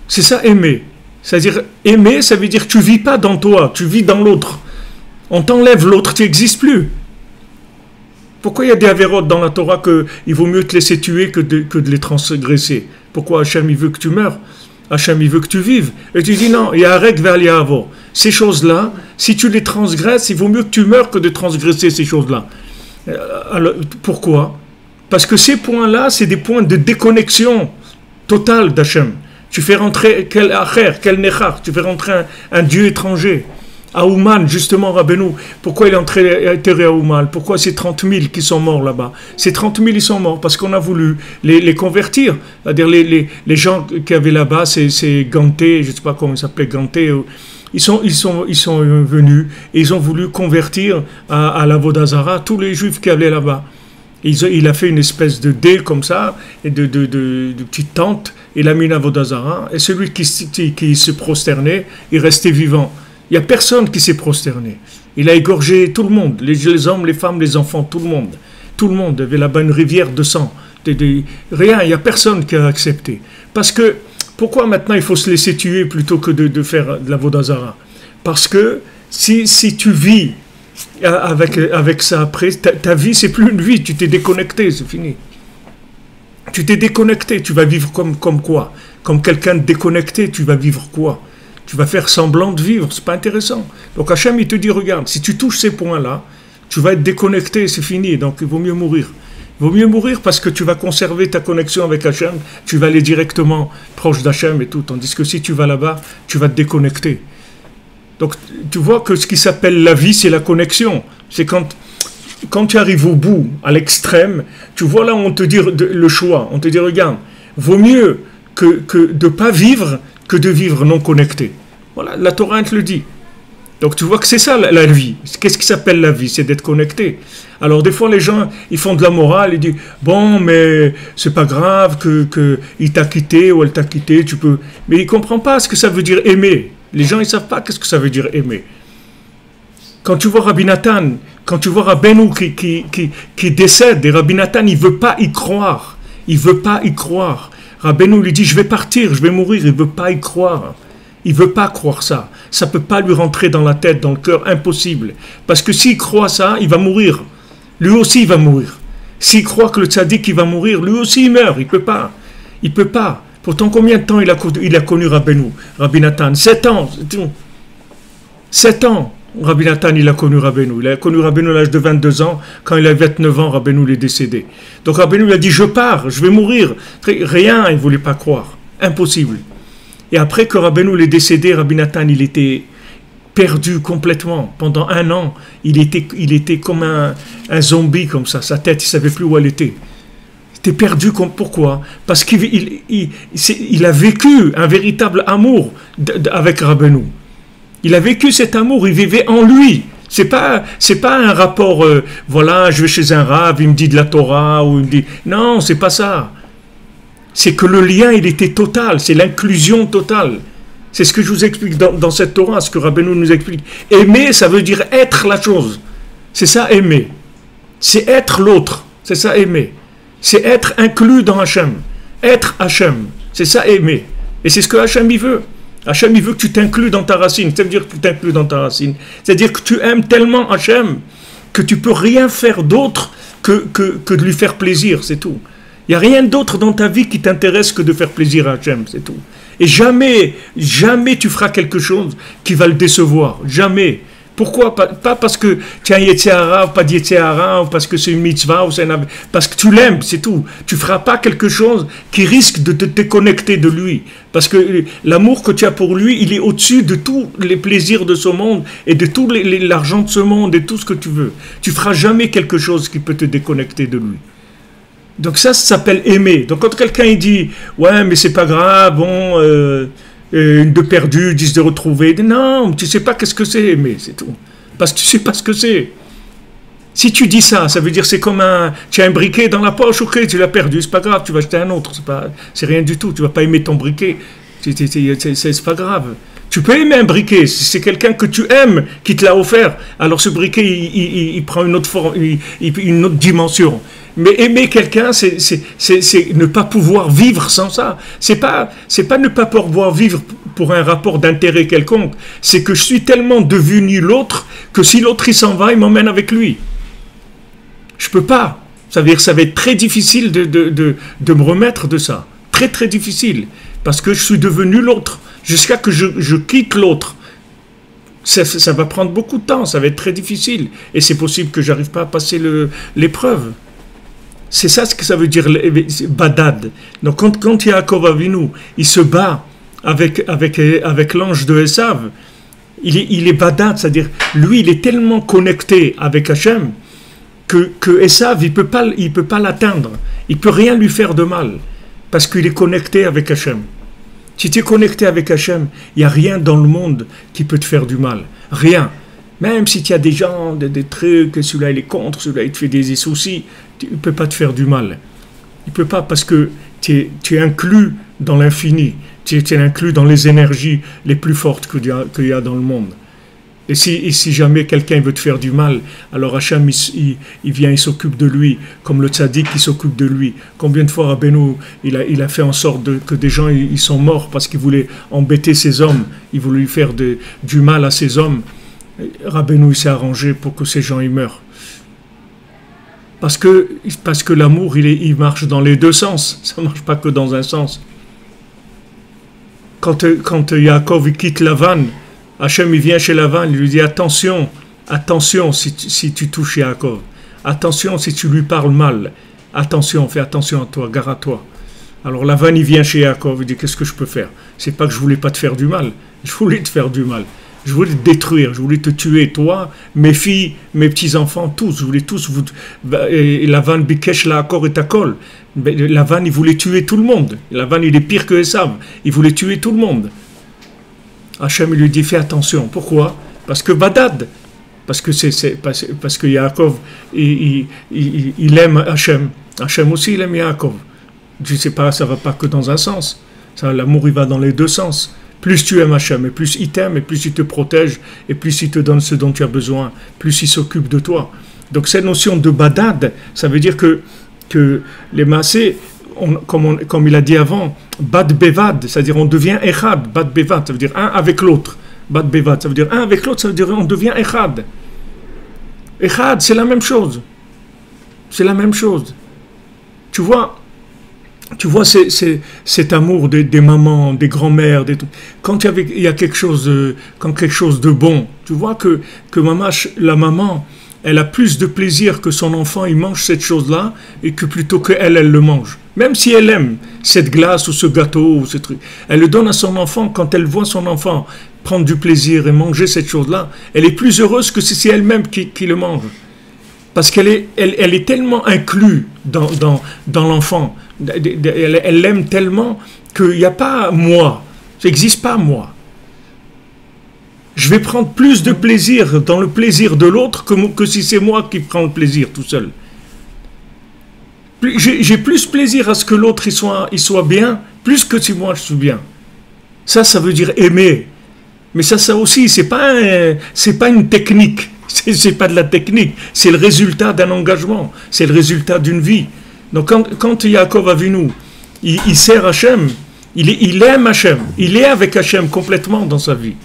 C'est ça aimer. C'est-à-dire aimer, ça veut dire que tu vis pas dans toi, tu vis dans l'autre. On t'enlève l'autre, tu n'existes plus. Pourquoi il y a des avérotes dans la Torah qu'il vaut mieux te laisser tuer que de les transgresser? Pourquoi Hachem, il veut que tu meurs? Hachem, il veut que tu vives. Et tu dis non, il y a un règle vers l'Yahavo. Ces choses-là, si tu les transgresses, il vaut mieux que tu meurs que de transgresser ces choses-là. Alors, pourquoi? Parce que ces points-là, c'est des points de déconnexion totale d'Hachem. Tu fais rentrer quel acher, quel nechar, tu fais rentrer un dieu étranger. À Ouman, justement, Rabbeinu, pourquoi il est enterré à Ouman? Pourquoi ces 30 000 qui sont morts là-bas? Ces 30 000, ils sont morts parce qu'on a voulu les convertir. C'est-à-dire les gens qui avaient là-bas, c'est Ganté, je ne sais pas comment il s'appelait, Ganté. Ils sont venus et ils ont voulu convertir à la Vodazara tous les juifs qui allaient là-bas. Il a fait une espèce de dé comme ça, et de petite tente, il a mis la Vodazara, et celui qui se prosternait, il restait vivant. Il n'y a personne qui s'est prosterné. Il a égorgé tout le monde, les hommes, les femmes, les enfants, tout le monde. Tout le monde avait là-bas une rivière de sang. Rien, il n'y a personne qui a accepté. Parce que, pourquoi maintenant il faut se laisser tuer plutôt que de faire de la Vodazara? Parce que si tu vis avec ça après, ta vie, c'est plus une vie, tu t'es déconnecté, c'est fini. Tu t'es déconnecté, tu vas vivre comme quoi? Comme quelqu'un de déconnecté, tu vas vivre quoi? Tu vas faire semblant de vivre, c'est pas intéressant. Donc Hachem, il te dit, regarde, si tu touches ces points-là, tu vas être déconnecté, c'est fini, donc il vaut mieux mourir. Il vaut mieux mourir parce que tu vas conserver ta connexion avec Hachem, tu vas aller directement proche d'Hachem et tout, tandis que si tu vas là-bas, tu vas te déconnecter. Donc tu vois que ce qui s'appelle la vie, c'est la connexion. C'est quand tu arrives au bout, à l'extrême, tu vois là où on te dit le choix, on te dit, regarde, vaut mieux que de ne pas vivre que de vivre non connecté. Voilà, la Torah te le dit. Donc tu vois que c'est ça la vie. Qu'est-ce qui s'appelle la vie? C'est d'être connecté. Alors des fois les gens, ils font de la morale, ils disent, bon mais c'est pas grave que il t'a quitté ou elle t'a quitté, tu peux... Mais ils ne comprennent pas ce que ça veut dire aimer. Les gens, ils ne savent pas qu'est-ce que ça veut dire aimer. Quand tu vois Rabbi Nathan, quand tu vois Rabbeinu qui décède, et Rabbi Nathan, il ne veut pas y croire. Il ne veut pas y croire. Rabbeinu lui dit, je vais partir, je vais mourir. Il ne veut pas y croire. Il ne veut pas croire ça. Ça ne peut pas lui rentrer dans la tête, dans le cœur, impossible. Parce que s'il croit ça, il va mourir. Lui aussi, il va mourir. S'il croit que le tzaddik, il va mourir, lui aussi, il meurt. Il ne peut pas. Il ne peut pas. Pourtant, combien de temps il a connu Rabbi Nathan? 7 ans. 7 ans. Rabbi Nathan, il a connu Rabbeinu. Il a connu Rabbeinu à l'âge de 22 ans. Quand il avait 29 ans, Rabbeinu est décédé. Donc Rabbeinu lui a dit, je pars, je vais mourir. Rien, il ne voulait pas croire. Impossible. Et après que Rabbeinu est décédé, Rabbi Nathan, il était perdu complètement. Pendant 1 an, il était comme un zombie comme ça. Sa tête, il ne savait plus où elle était. Il était perdu. Pourquoi? Parce qu'il a vécu un véritable amour avec Rabbeinu. Il a vécu cet amour, il vivait en lui. C'est pas un rapport, voilà, je vais chez un rave, il me dit de la Torah, ou il me dit... Non, c'est pas ça. C'est que le lien, il était total, c'est l'inclusion totale. C'est ce que je vous explique dans cette Torah, ce que Rabbeinu nous explique. Aimer, ça veut dire être la chose. C'est ça, aimer. C'est être l'autre. C'est ça, aimer. C'est être inclus dans Hachem. Être Hachem. C'est ça, aimer. Et c'est ce que Hachem, il veut. Hachem, il veut que tu t'inclues dans ta racine. Ça veut dire que tu t'inclues dans ta racine. C'est-à-dire que tu aimes tellement Hachem que tu ne peux rien faire d'autre que de lui faire plaisir, c'est tout. Il n'y a rien d'autre dans ta vie qui t'intéresse que de faire plaisir à Hachem, c'est tout. Et jamais tu feras quelque chose qui va le décevoir. Jamais. Pourquoi? Pas parce que tu as un Yetzirah ou pas de Yetzirah, ou parce que c'est une mitzvah, ou parce que tu l'aimes, c'est tout. Tu ne feras pas quelque chose qui risque de te déconnecter de lui. Parce que l'amour que tu as pour lui, il est au-dessus de tous les plaisirs de ce monde et de tout l'argent de ce monde et tout ce que tu veux. Tu ne feras jamais quelque chose qui peut te déconnecter de lui. Donc ça s'appelle aimer. Donc quand quelqu'un il dit « Ouais, mais c'est pas grave, bon... une de perdue, 10 de retrouvée. » Non, tu ne sais pas qu'est-ce que c'est aimer, c'est tout. Parce que tu ne sais pas ce que c'est. Si tu dis ça, ça veut dire c'est comme tu as un briquet dans la poche, ok, tu l'as perdu, c'est pas grave, tu vas acheter un autre, c'est rien du tout, tu vas pas aimer ton briquet, c'est pas grave. Tu peux aimer un briquet, si c'est quelqu'un que tu aimes qui te l'a offert, alors ce briquet, il prend une autre forme, une autre dimension. Mais aimer quelqu'un, c'est ne pas pouvoir vivre sans ça. C'est pas ne pas pouvoir vivre pour un rapport d'intérêt quelconque. C'est que je suis tellement devenu l'autre que si l'autre il s'en va, il m'emmène avec lui. Je peux pas. Ça veut dire que ça va être très difficile de me remettre de ça. Très très difficile. Parce que je suis devenu l'autre. Jusqu'à que je quitte l'autre. Ça va prendre beaucoup de temps. Ça va être très difficile. Et c'est possible que j'arrive pas à passer l'épreuve. C'est ça ce que ça veut dire badad. Donc quand Yaakov Avinu, il se bat avec l'ange de Esav, il est badad, c'est-à-dire lui il est tellement connecté avec Hachem que Esav il peut pas l'atteindre, il peut rien lui faire de mal parce qu'il est connecté avec Hachem. Si tu es connecté avec Hachem, il n'y a rien dans le monde qui peut te faire du mal, rien. Même si tu as des gens, des trucs, celui-là il est contre, celui-là il te fait des soucis, il ne peut pas te faire du mal. Il ne peut pas parce que tu es inclus dans l'infini, tu es inclus dans les énergies les plus fortes qu'il y a dans le monde. Et si jamais quelqu'un veut te faire du mal, alors Hachem il vient, il s'occupe de lui, comme le tzaddik qui s'occupe de lui. Combien de fois Rabbeinu il a fait en sorte que des gens ils sont morts parce qu'ils voulaient embêter ces hommes, ils voulaient lui faire du mal à ces hommes. Rabbeinu s'est arrangé pour que ces gens y meurent. Parce que l'amour, il marche dans les deux sens. Ça ne marche pas que dans un sens. Quand Yaakov quitte Lavan, Hachem il vient chez Lavan, il lui dit attention si tu touches Yaakov. Attention si tu lui parles mal. Attention, fais attention à toi, gare à toi. Alors Lavan il vient chez Yaakov, il dit qu'est-ce que je peux faire? C'est pas que je voulais pas te faire du mal. Je voulais te faire du mal. Je voulais te détruire, je voulais te tuer, toi, mes filles, mes petits-enfants, tous. Je voulais tous vous... Lavan bikesh la'akor et takol. Lavan, il voulait tuer tout le monde. Lavan, il est pire que Esav. Il voulait tuer tout le monde. Hachem, il lui dit, fais attention. Pourquoi? Parce que badad. Parce que Yaakov, il aime Hachem. Hachem aussi, il aime Yaakov. Je ne sais pas, ça ne va pas que dans un sens. L'amour, il va dans les deux sens. Plus tu aimes Hachem, et plus il t'aime, et plus il te protège, et plus il te donne ce dont tu as besoin, plus il s'occupe de toi. Donc cette notion de badad, ça veut dire que les massés, comme il a dit avant, bad bevad, c'est-à-dire on devient echad, bad bevad, ça veut dire un avec l'autre. Bad bevad, ça veut dire un avec l'autre, ça veut dire on devient echad. Echad, c'est la même chose. C'est la même chose. Tu vois, cet amour des mamans, des grands-mères, quand il y a quelque chose de bon, tu vois que la maman, elle a plus de plaisir que son enfant, il mange cette chose-là, et que plutôt qu'elle le mange. Même si elle aime cette glace ou ce gâteau ou ce truc, elle le donne à son enfant. Quand elle voit son enfant prendre du plaisir et manger cette chose-là, elle est plus heureuse que si c'est elle-même qui le mange. Parce qu'elle est tellement inclue dans l'enfant. Elle l'aime tellement qu'il n'y a pas moi. Ça n'existe pas moi. Je vais prendre plus de plaisir dans le plaisir de l'autre que si c'est moi qui prends le plaisir tout seul. J'ai plus plaisir à ce que l'autre il soit bien, plus que si moi je suis bien. Ça veut dire aimer. Mais ça aussi, c'est pas une technique. C'est pas de la technique, c'est le résultat d'un engagement, c'est le résultat d'une vie. Donc quand Yaakov Avinu, il sert Hachem, il aime Hachem, il est avec Hachem complètement dans sa vie.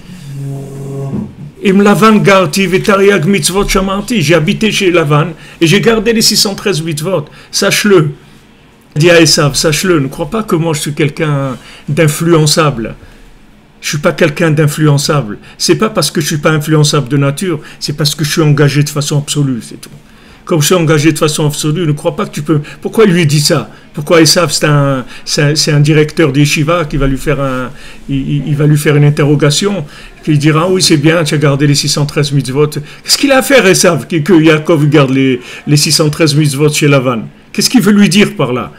Im Lavan garti vetariag mitzvot shamarti, j'ai habité chez Lavan et j'ai gardé les 613 mitzvot. Sache-le, dit à Esav, sache-le, ne crois pas que moi je suis quelqu'un d'influençable. Je ne suis pas quelqu'un d'influençable. Ce n'est pas parce que je ne suis pas influençable de nature, c'est parce que je suis engagé de façon absolue, c'est tout. Comme je suis engagé de façon absolue, ne crois pas que tu peux... Pourquoi il lui dit ça? Pourquoi Esav, c'est un directeur d'Yeshiva qui va lui faire il va lui faire une interrogation, qui dira, oui, c'est bien, tu as gardé les 613 mitzvot. Qu'est-ce qu'il a à faire, Esav, que Yaakov garde les 613 mitzvot chez Lavan? Qu'est-ce qu'il veut lui dire par là?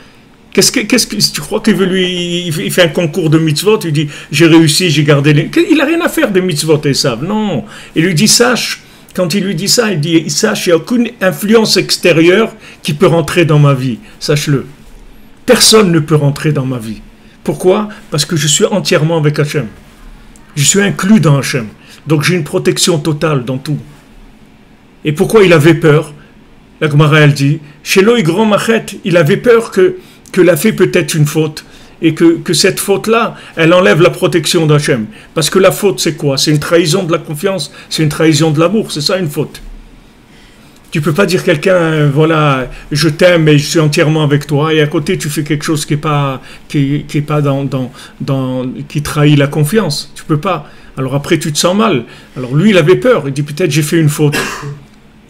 Qu'est-ce que tu crois qu'il veut il fait un concours de mitzvot, il dit j'ai réussi, j'ai gardé les... Il n'a rien à faire des mitzvot, Esav, non. Il lui dit sache, quand il lui dit ça, il dit sache, il n'y a aucune influence extérieure qui peut rentrer dans ma vie, sache-le. Personne ne peut rentrer dans ma vie. Pourquoi? Parce que je suis entièrement avec Hachem. Je suis inclus dans Hachem. Donc j'ai une protection totale dans tout. Et pourquoi il avait peur? La Gemara elle dit, chez Loïc Grand Machet, il avait peur que la fait peut-être une faute et que cette faute-là, elle enlève la protection d'Hachem. Parce que la faute, c'est quoi? C'est une trahison de la confiance, c'est une trahison de l'amour, c'est ça une faute. Tu peux pas dire quelqu'un, voilà, je t'aime et je suis entièrement avec toi, et à côté tu fais quelque chose qui est pas, qui est pas qui trahit la confiance. Tu peux pas. Alors après tu te sens mal. Alors lui il avait peur. Il dit peut-être j'ai fait une faute.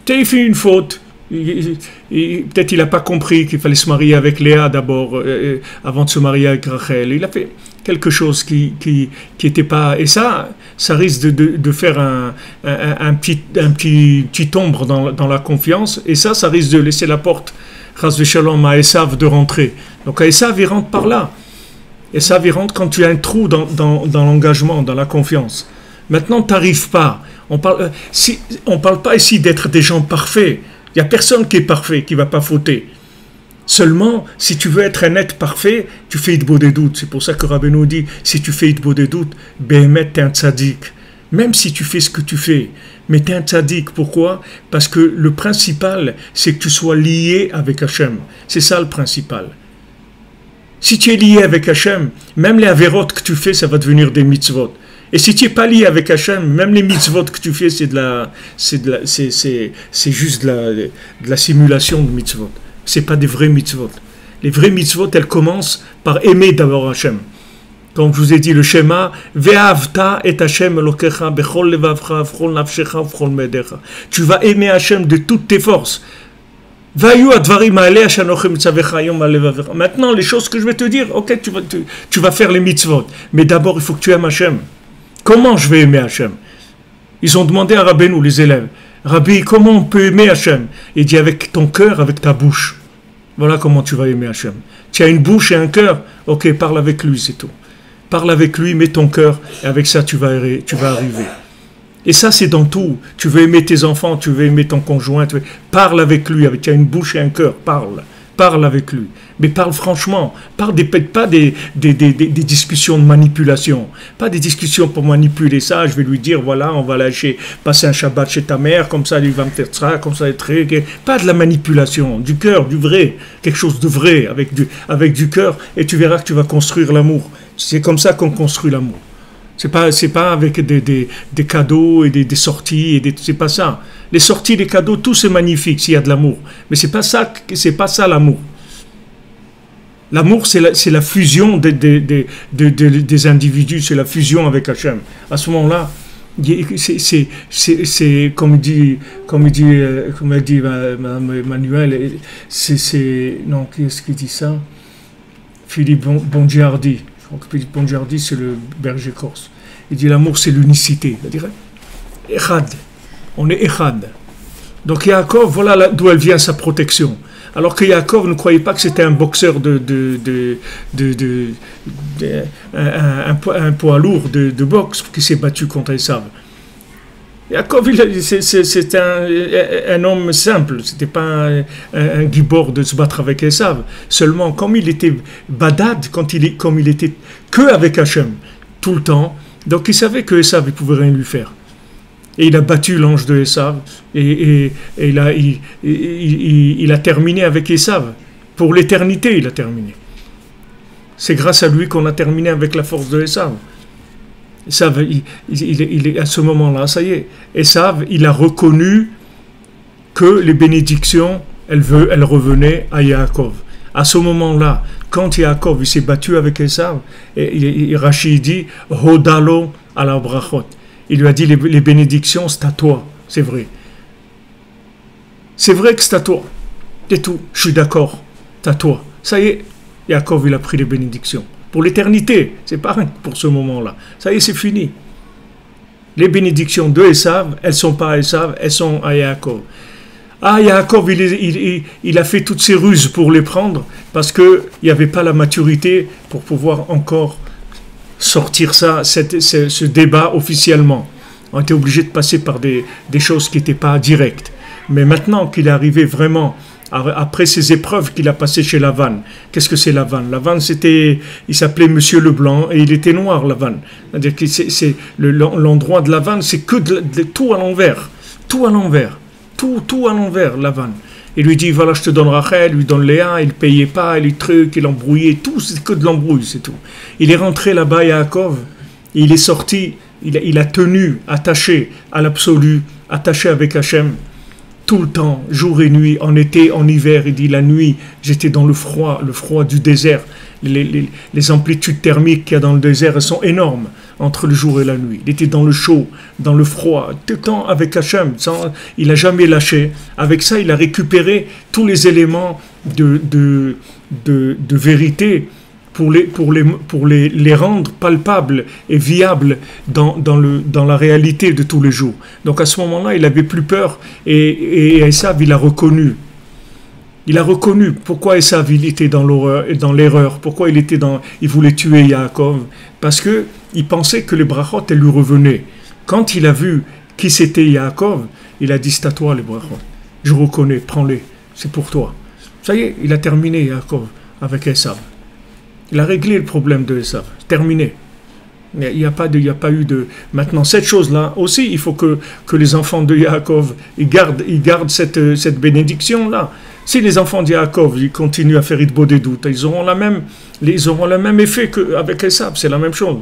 Peut-être il fait une faute. Peut-être il n'a pas compris qu'il fallait se marier avec Léa d'abord, avant de se marier avec Rachel. Il a fait quelque chose qui était pas... Et ça risque de faire un petit ombre dans la confiance. Et ça risque de laisser la porte, Chas v'Shalom, à Esav de rentrer. Donc à Esav, il rentre par là. Esav, il rentre quand tu as un trou dans l'engagement, dans la confiance. Maintenant, tu n'arrives pas. On parle pas ici d'être des gens parfaits. Il n'y a personne qui est parfait, qui ne va pas fauter. Seulement, si tu veux être un être parfait, tu fais Hitbo des doutes. C'est pour ça que Rabbeinu dit, si tu fais Hitbo des doutes, Behemet, t'es un tzaddik. Même si tu fais ce que tu fais, mais t'es un tzaddik. Pourquoi? Parce que le principal, c'est que tu sois lié avec Hachem. C'est ça le principal. Si tu es lié avec Hachem, même les avérotes que tu fais, ça va devenir des mitzvot. Et si tu n'es pas lié avec Hachem, même les mitzvot que tu fais, c'est juste de la simulation de mitzvot. Ce n'est pas des vrais mitzvot. Les vrais mitzvot, elles commencent par aimer d'abord Hachem. Comme je vous ai dit, le schéma, Ve'avta et Hachem elokecha bechol levavcha v'chol nafshecha v'chol medecha. Tu vas aimer Hachem de toutes tes forces. Maintenant, les choses que je vais te dire, ok, tu vas faire les mitzvot. Mais d'abord, il faut que tu aimes Hachem. Comment je vais aimer Hachem? Ils ont demandé à Rabbeinu, les élèves, Rabbi, comment on peut aimer Hachem? Il dit avec ton cœur, avec ta bouche. Voilà comment tu vas aimer Hachem. Tu as une bouche et un cœur, ok, parle avec lui, c'est tout. Parle avec lui, mets ton cœur, et avec ça tu vas arriver. Et ça c'est dans tout. Tu veux aimer tes enfants, tu veux aimer ton conjoint, parle avec lui, tu as une bouche et un cœur, parle avec lui. Mais parle franchement, pas des discussions de manipulation, pas des discussions pour manipuler ça, je vais lui dire, voilà, on va passer un Shabbat chez ta mère, comme ça, il va me faire ça, comme ça, pas de la manipulation, du cœur, du vrai, quelque chose de vrai, avec du cœur, et tu verras que tu vas construire l'amour. C'est comme ça qu'on construit l'amour. C'est pas avec des cadeaux et des sorties, c'est pas ça. Les sorties, les cadeaux, tout c'est magnifique s'il y a de l'amour. Mais c'est pas ça l'amour. L'amour, c'est la fusion des individus, c'est la fusion avec Hachem. À ce moment-là, c'est comme dit Manuel, non, qui est-ce qui dit ça? Philippe Bongiardi. Philippe Bongiardi, c'est le berger corse. Il dit l'amour, c'est l'unicité. Il dirait Echad. On est Echad. Donc Yaakov, voilà d'où elle vient sa protection. Alors que Yaakov ne croyait pas que c'était un boxeur un poids lourd de boxe qui s'est battu contre Esav. Yaakov, c'est un homme simple, c'était pas un gibor de se battre avec Esav. Seulement, comme il était badad, comme il était que avec Hachem tout le temps, donc il savait que Esav ne pouvait rien lui faire. Et il a battu l'ange de Esav et il a terminé avec Esav. Pour l'éternité, il a terminé. C'est grâce à lui qu'on a terminé avec la force de Esav. Esav, il à ce moment-là, ça y est. Esav, il a reconnu que les bénédictions, elles revenaient à Yaakov. À ce moment-là, quand Yaakov il s'est battu avec Esav, Rashi dit « Hodalo ala brachot ». Il lui a dit les bénédictions, c'est à toi, c'est vrai. C'est vrai que c'est à toi. C'est tout, je suis d'accord, c'est à toi. Ça y est, Yaakov, il a pris les bénédictions. Pour l'éternité, c'est pas rien pour ce moment-là. Ça y est, c'est fini. Les bénédictions de Esav, elles ne sont pas à Esav, elles sont à Yaakov. Ah, Yaakov, il a fait toutes ses ruses pour les prendre parce qu'il n'y avait pas la maturité pour pouvoir encore sortir ce débat officiellement. On était obligé de passer par des choses qui n'étaient pas directes. Mais maintenant qu'il est arrivé vraiment, après ces épreuves qu'il a passées chez Lavan, qu'est-ce que c'est Lavan? Lavan, il s'appelait Monsieur Leblanc et il était noir, Lavan. C'est-à-dire que l'endroit de Lavan, c'est que tout à l'envers. Tout à l'envers. Tout à l'envers, Lavan. Il lui dit, voilà, je te donne Rachel, il lui donne Léa, il ne payait pas, il truc, il embrouillait, tout, c'est que de l'embrouille, c'est tout. Il est rentré là-bas, Yaakov, il est sorti, il a tenu, attaché à l'absolu, attaché avec Hachem. tout le temps, jour et nuit, en été, en hiver. Il dit la nuit, j'étais dans le froid du désert. Les amplitudes thermiques qu'il y a dans le désert, elles sont énormes entre le jour et la nuit. Il était dans le chaud, dans le froid, tout le temps avec Hachem. Il n'a jamais lâché. Avec ça, il a récupéré tous les éléments de vérité pour les rendre palpables et viables dans la réalité de tous les jours. Donc à ce moment-là, il n'avait plus peur et Esav, il a reconnu. Il a reconnu pourquoi Esav il était dans l'erreur, pourquoi il voulait tuer Yaakov, parce que il pensait que les brachot elles lui revenaient. Quand il a vu qui c'était Yaakov, il a dit c'est à toi les brachot. Je reconnais, prends-les, c'est pour toi. Ça y est, il a terminé Yaakov avec Esav. Il a réglé le problème de Esav, terminé. Il n'y a pas eu de... Maintenant, cette chose-là, aussi, il faut que les enfants de Yaakov ils gardent cette bénédiction-là. Si les enfants de Yaakov ils continuent à faire Idbo des doutes, ils auront le même effet qu'avec Esav, c'est la même chose.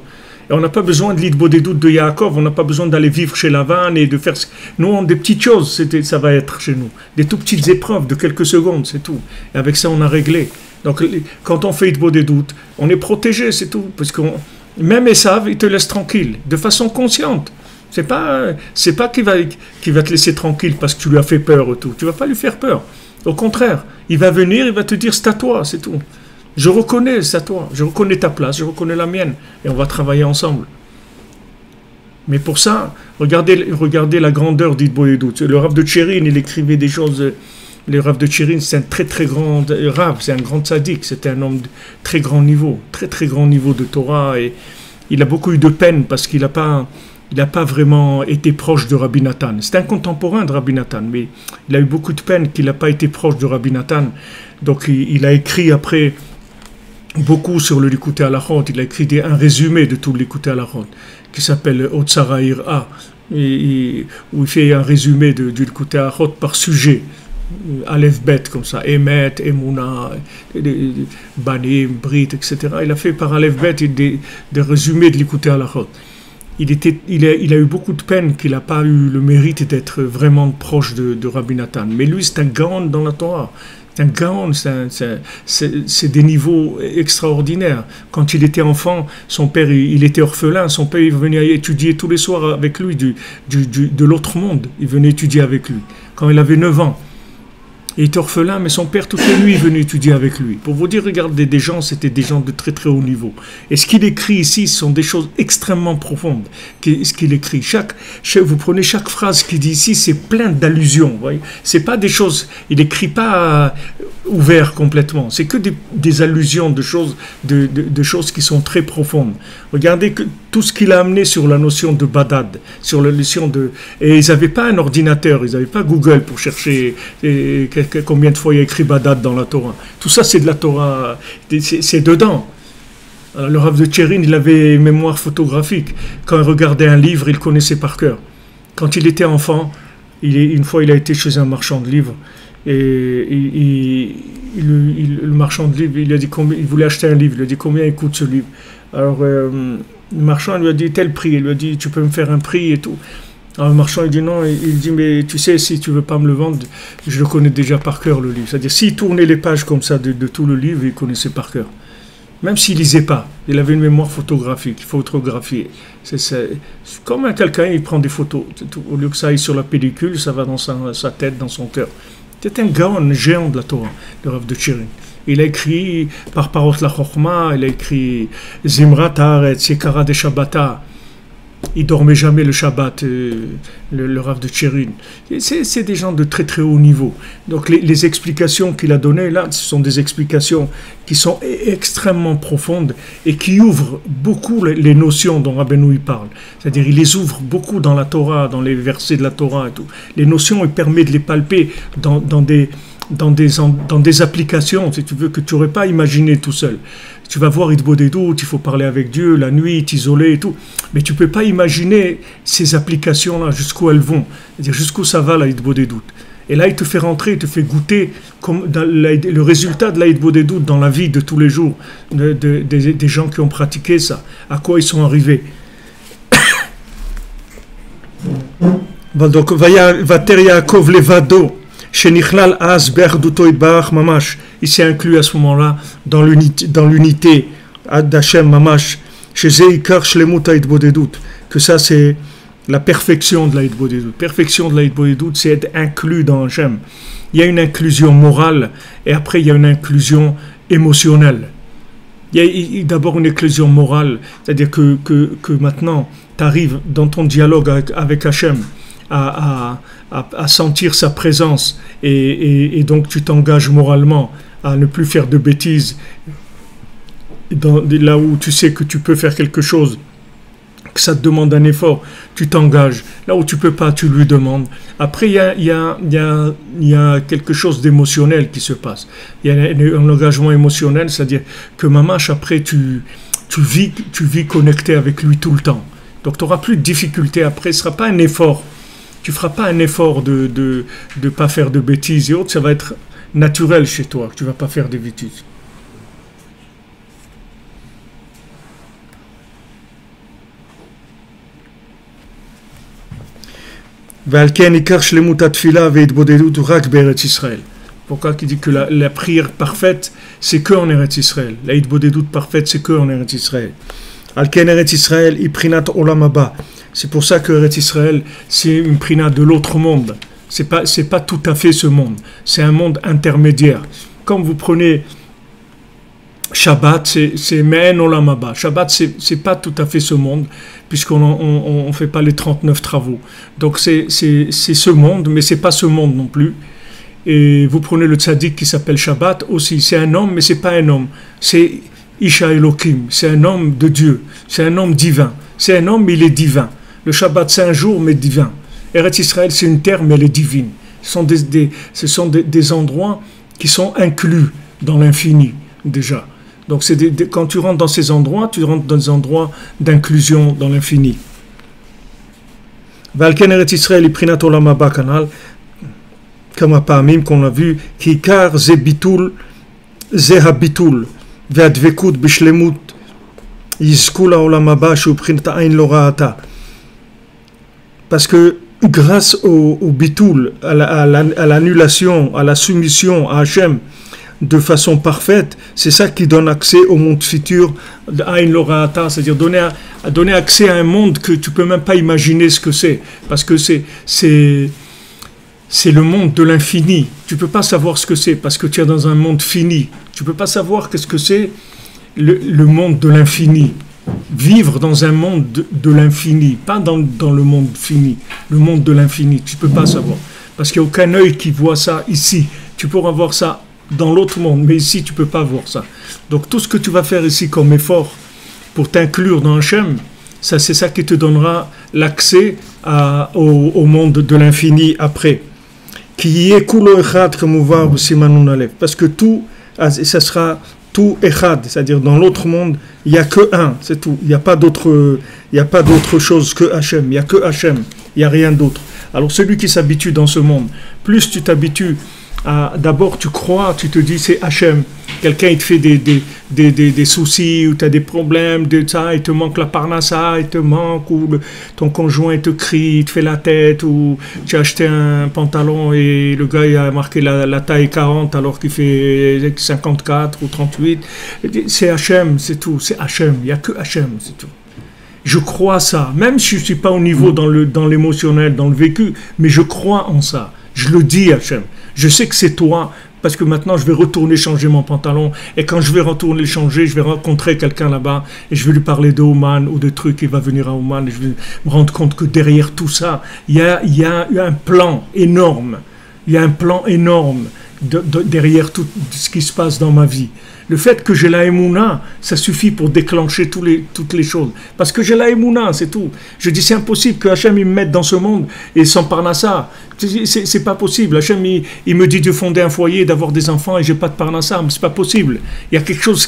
Et on n'a pas besoin de l'Idbo des doutes de Yaakov, on n'a pas besoin d'aller vivre chez Lavan et de faire... Nous, on a des petites choses, ça va être chez nous. Des tout petites épreuves de quelques secondes, c'est tout. Et avec ça, on a réglé. Donc, quand on fait Idbo des doutes, on est protégé, c'est tout. Parce que même Esav, il te laisse tranquille, de façon consciente. C'est pas qu'il va te laisser tranquille parce que tu lui as fait peur et tout. Tu vas pas lui faire peur. Au contraire, il va venir, il va te dire c'est à toi, c'est tout. Je reconnais, c'est à toi. Je reconnais ta place, je reconnais la mienne. Et on va travailler ensemble. Mais pour ça, regardez la grandeur d'Idbo et doute. Le Rav de Tchérin, il écrivait des choses... Le Rav de Tchérin, c'est un très très grand Rav, c'est un grand tzaddik, c'était un homme de très grand niveau de Torah, et il a beaucoup eu de peine parce qu'il n'a pas vraiment été proche de Rabbi Nathan. C'est un contemporain de Rabbi Nathan, mais il a eu beaucoup de peine qu'il n'a pas été proche de Rabbi Nathan. Donc il a écrit après beaucoup sur le Likutei Halachot, il a écrit un résumé de tout le Likutei Halachot qui s'appelle Otsara Ira, où il fait un résumé du Likutei Halachot par sujet. Aleph Bet comme ça, Emet, Emouna, Banim, Brit, etc. Il a fait par Aleph Bet des résumés de l'Ikutei Halachot. Il a eu beaucoup de peine qu'il n'a pas eu le mérite d'être vraiment proche de Rabbi Nathan. Mais lui, c'est un Gaon dans la Torah. C'est un Gaon, c'est des niveaux extraordinaires. Quand il était enfant, son père, il était orphelin. Son père, il venait étudier tous les soirs avec lui de l'autre monde. Il venait étudier avec lui. Quand il avait 9 ans. Il était orphelin, mais son père, toutes les nuits, venait étudier avec lui. Pour vous dire, regardez, des gens, c'était des gens de très très haut niveau. Et ce qu'il écrit ici, ce sont des choses extrêmement profondes. Ce qu'il écrit, vous prenez chaque phrase qu'il dit ici, c'est plein d'allusions. C'est pas des choses, il n'écrit pas ouvert complètement. C'est que des allusions de choses qui sont très profondes. Regardez que tout ce qu'il a amené sur la notion de badad, sur la notion de... Et ils n'avaient pas un ordinateur, ils n'avaient pas Google pour chercher combien de fois il y a écrit badad dans la Torah. Tout ça, c'est de la Torah, c'est dedans. Alors, le Rav de Tchérin, il avait une mémoire photographique. Quand il regardait un livre, il connaissait par cœur. Quand il était enfant, une fois, il a été chez un marchand de livres. Et le marchand de livres, il a dit il voulait acheter un livre. Il a dit combien il coûte ce livre. Alors, le marchand lui a dit tel prix. Il lui a dit tu peux me faire un prix et tout. Alors le marchand il dit non, il dit mais tu sais si tu veux pas me le vendre, je le connais déjà par cœur le livre. C'est-à-dire s'il tournait les pages comme ça de tout le livre, il connaissait par cœur. Même s'il lisait pas, il avait une mémoire photographique, il faut photographier. C'est comme quelqu'un il prend des photos, au lieu que ça aille sur la pellicule, ça va dans sa tête, dans son cœur. C'est un gaon géant de la Torah, le Rav de Tchérin. Il a écrit par Parot la Chochma, il a écrit Zimrat Haaretz, Yekara de Shabbata. Il dormait jamais le Shabbat, le Rav de Tchérin. C'est des gens de très très haut niveau. Donc les explications qu'il a données là, ce sont des explications qui sont extrêmement profondes et qui ouvrent beaucoup les notions dont Rabbeinu parle. C'est-à-dire il les ouvre beaucoup dans la Torah, dans les versets de la Torah et tout. Les notions, il permet de les palper dans des applications, si tu veux, que tu n'aurais pas imaginé tout seul. Tu vas voir Idbo des doutes, il faut parler avec Dieu, la nuit, t'isoler et tout. Mais tu ne peux pas imaginer ces applications-là, jusqu'où elles vont. C'est-à-dire jusqu'où ça va, la Idbo des doutes. Et là, il te fait rentrer, il te fait goûter le résultat de la Idbo des doutes dans la vie de tous les jours, des gens qui ont pratiqué ça, à quoi ils sont arrivés. Donc, Vater Yaakov Levado, Shenichlal Az Berduto Itbarach Mamash. Il s'est inclus à ce moment-là dans l'unité d'Hachem Mamash. Chez Zeikar Shlemut Haitbodedut. Que ça, c'est la perfection de la Hitbodedut. Perfection de la Hitbodedut, c'est être inclus dans Hachem. Il y a une inclusion morale et après, il y a une inclusion émotionnelle. Il y a d'abord une inclusion morale, c'est-à-dire que maintenant, tu arrives dans ton dialogue avec Hachem à sentir sa présence et donc tu t'engages moralement à ne plus faire de bêtises là où tu sais que tu peux faire quelque chose, que ça te demande un effort, tu t'engages. Là où tu peux pas, tu lui demandes. Après, il y a quelque chose d'émotionnel qui se passe. Il y a un engagement émotionnel, c'est-à-dire que Mamash, après, tu vis connecté avec lui tout le temps. Donc, tu n'auras plus de difficultés après. Ce ne sera pas un effort. Tu ne feras pas un effort de ne pas faire de bêtises et autres. Ça va être naturel chez toi. Tu ne vas pas faire des bêtises. Pourquoi il dit que la prière parfaite, c'est que en Eretz Israël. La Hitbodedut parfaite, c'est que en Eretz Israël. Alken Eretz Israël, Iprinat Olam Haba. C'est pour ça que Eretz Israël, c'est une prina de l'autre monde. C'est pas tout à fait ce monde. C'est un monde intermédiaire. Comme vous prenez Shabbat, c'est Me'en Olam Haba. Shabbat, c'est pas tout à fait ce monde, puisqu'on ne fait pas les 39 travaux. Donc c'est ce monde, mais c'est pas ce monde non plus. Et vous prenez le tzaddik qui s'appelle Shabbat aussi. C'est un homme, mais c'est pas un homme. C'est Isha Elohim. C'est un homme de Dieu. C'est un homme divin. C'est un homme, mais il est divin. Le Shabbat, c'est un jour, mais divin. Eretz Israël, c'est une terre, mais elle est divine. Ce sont des endroits qui sont inclus dans l'infini, déjà. Donc, quand tu rentres dans ces endroits, tu rentres dans des endroits d'inclusion dans l'infini. Valken Eretz Israël, Iprinat Olam Haba Kanal, comme à Pamim qu'on a vu, Kikar Zebitul, Zehabitul, Ve'advekut Bishlemut, Yizkula Olam Haba, Shuprinta Ain Loraata. Parce que grâce au bitul, à l'annulation, à la soumission à Hachem, de façon parfaite, c'est ça qui donne accès au monde futur d'Ain Loraata, c'est-à-dire donner accès à un monde que tu ne peux même pas imaginer ce que c'est, parce que c'est le monde de l'infini. Tu ne peux pas savoir ce que c'est, parce que tu es dans un monde fini. Tu ne peux pas savoir qu'est-ce que c'est le monde de l'infini. Vivre dans un monde de l'infini, pas dans le monde fini, le monde de l'infini, tu ne peux pas savoir, parce qu'il n'y a aucun œil qui voit ça ici. Tu pourras voir ça dans l'autre monde, mais ici tu ne peux pas voir ça. Donc tout ce que tu vas faire ici comme effort pour t'inclure dans Hachem, c'est ça qui te donnera l'accès au monde de l'infini après. Parce que tout, ça sera tout echad, c'est-à-dire dans l'autre monde, il n'y a que un, c'est tout. Il n'y a pas d'autre chose que Hachem. Il n'y a que Hachem, il n'y a rien d'autre. Alors celui qui s'habitue dans ce monde, plus tu t'habitues d'abord tu crois, tu te dis c'est Hachem. Quelqu'un il te fait des soucis, ou tu as des problèmes, il te manque la parnassa, il te manque, ou ton conjoint il te crie, il te fait la tête, ou tu as acheté un pantalon et le gars il a marqué la taille 40 alors qu'il fait 54 ou 38. C'est Hachem, c'est tout, c'est Hachem, il n'y a que Hachem, c'est tout. Je crois ça, même si je ne suis pas au niveau dans l'émotionnel, dans le vécu, mais je crois en ça. Je le dis Hachem. Je sais que c'est toi, parce que maintenant je vais retourner changer mon pantalon, et quand je vais retourner le changer, je vais rencontrer quelqu'un là-bas, et je vais lui parler de Oman ou de trucs, il va venir à Oman, et je vais me rendre compte que derrière tout ça, il y a un plan énorme, derrière tout ce qui se passe dans ma vie. Le fait que j'ai la Emouna, ça suffit pour déclencher toutes les choses. Parce que j'ai la Emouna, c'est tout. Je dis, c'est impossible que Hachem il me mette dans ce monde et sans parnassa. C'est pas possible. Hachem il me dit de fonder un foyer, d'avoir des enfants et j'ai pas de parnassa. Mais c'est pas possible. Il y a quelque chose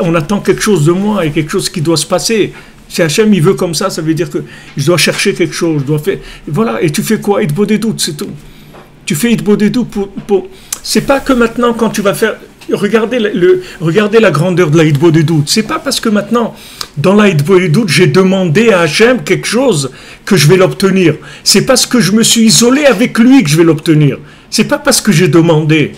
on attend quelque chose de moi et quelque chose qui doit se passer. Si Hachem il veut comme ça veut dire que je dois chercher quelque chose. Je dois faire. Voilà. Et tu fais quoi? Hitbodedut, c'est tout. Tu fais Hitbodedut pour. C'est pas que maintenant quand tu vas faire Regardez la grandeur de la Hitbodedut. C'est pas parce que maintenant, dans la Hitbodedut, j'ai demandé à Hachem quelque chose que je vais l'obtenir. C'est parce que je me suis isolé avec lui que je vais l'obtenir. C'est pas parce que j'ai demandé.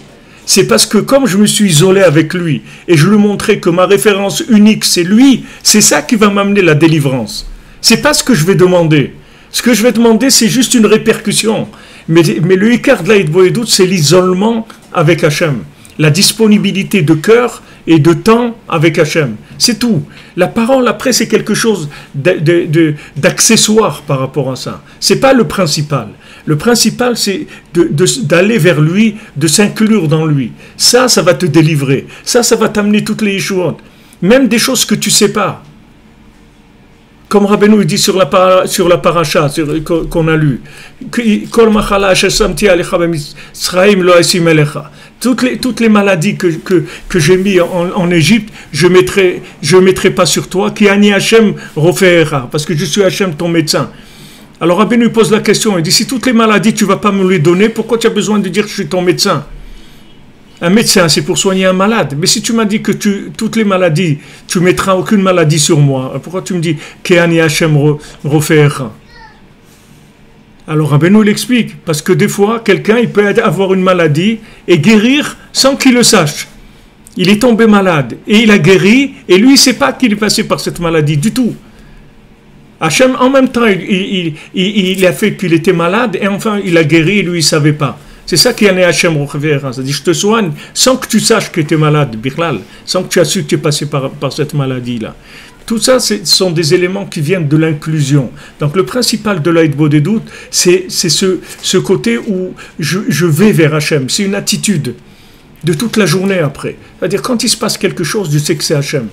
C'est parce que comme je me suis isolé avec lui et je lui montrais que ma référence unique c'est lui, c'est ça qui va m'amener la délivrance. C'est pas ce que je vais demander. Ce que je vais demander c'est juste une répercussion. Mais le écart de la Hitbodedut c'est l'isolement avec Hachem. La disponibilité de cœur et de temps avec Hachem. C'est tout. La parole après c'est quelque chose d'accessoire par rapport à ça. C'est pas le principal. Le principal, c'est d'aller vers lui, de s'inclure dans lui. Ça va te délivrer. Ça va t'amener toutes les échouantes. Même des choses que tu ne sais pas. Comme Rabbeinu dit sur la paracha qu'on a lu. Toutes les maladies que j'ai mis en Égypte, je mettrai pas sur toi. Ki ani Hashem rofeera, parce que je suis Hashem ton médecin. Alors Rabbeinu pose la question, il dit si toutes les maladies tu ne vas pas me les donner, pourquoi tu as besoin de dire que je suis ton médecin? Un médecin c'est pour soigner un malade, mais si tu m'as dit que toutes les maladies, tu ne mettras aucune maladie sur moi, pourquoi tu me dis Keani Hashem Rofecha? Alors Rabbeinu l'explique, parce que des fois quelqu'un il peut avoir une maladie et guérir sans qu'il le sache. Il est tombé malade et il a guéri et lui il ne sait pas qu'il est passé par cette maladie du tout. Hachem, en même temps, il a fait qu'il était malade et enfin il a guéri et lui il ne savait pas. C'est ça qui en est Hachem Rochevera. C'est-à-dire je te soigne sans que tu saches que tu es malade, Bichlal, sans que tu as su que tu es passé par cette maladie-là. Tout ça, ce sont des éléments qui viennent de l'inclusion. Donc le principal de la Hitbodedut, c'est ce côté où je vais vers Hachem. C'est une attitude de toute la journée après. C'est-à-dire quand il se passe quelque chose, je sais que c'est Hachem.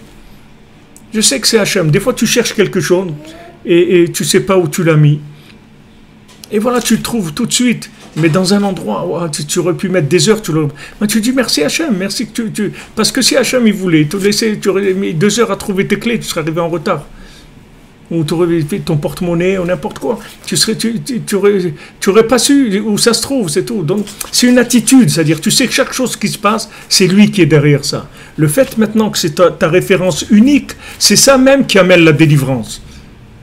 Je sais que c'est Hachem. Des fois tu cherches quelque chose et tu ne sais pas où tu l'as mis. Et voilà, tu le trouves tout de suite. Mais dans un endroit où tu aurais pu mettre des heures, tu dis merci Hachem, merci que parce que si Hachem il voulait te laisser, tu aurais mis 2 heures à trouver tes clés, tu serais arrivé en retard. Ou tu aurais fait ton porte-monnaie ou n'importe quoi. Tu aurais pas su où ça se trouve, c'est tout. Donc c'est une attitude, c'est-à-dire tu sais que chaque chose qui se passe, c'est lui qui est derrière ça. Le fait maintenant que c'est ta référence unique, c'est ça même qui amène la délivrance.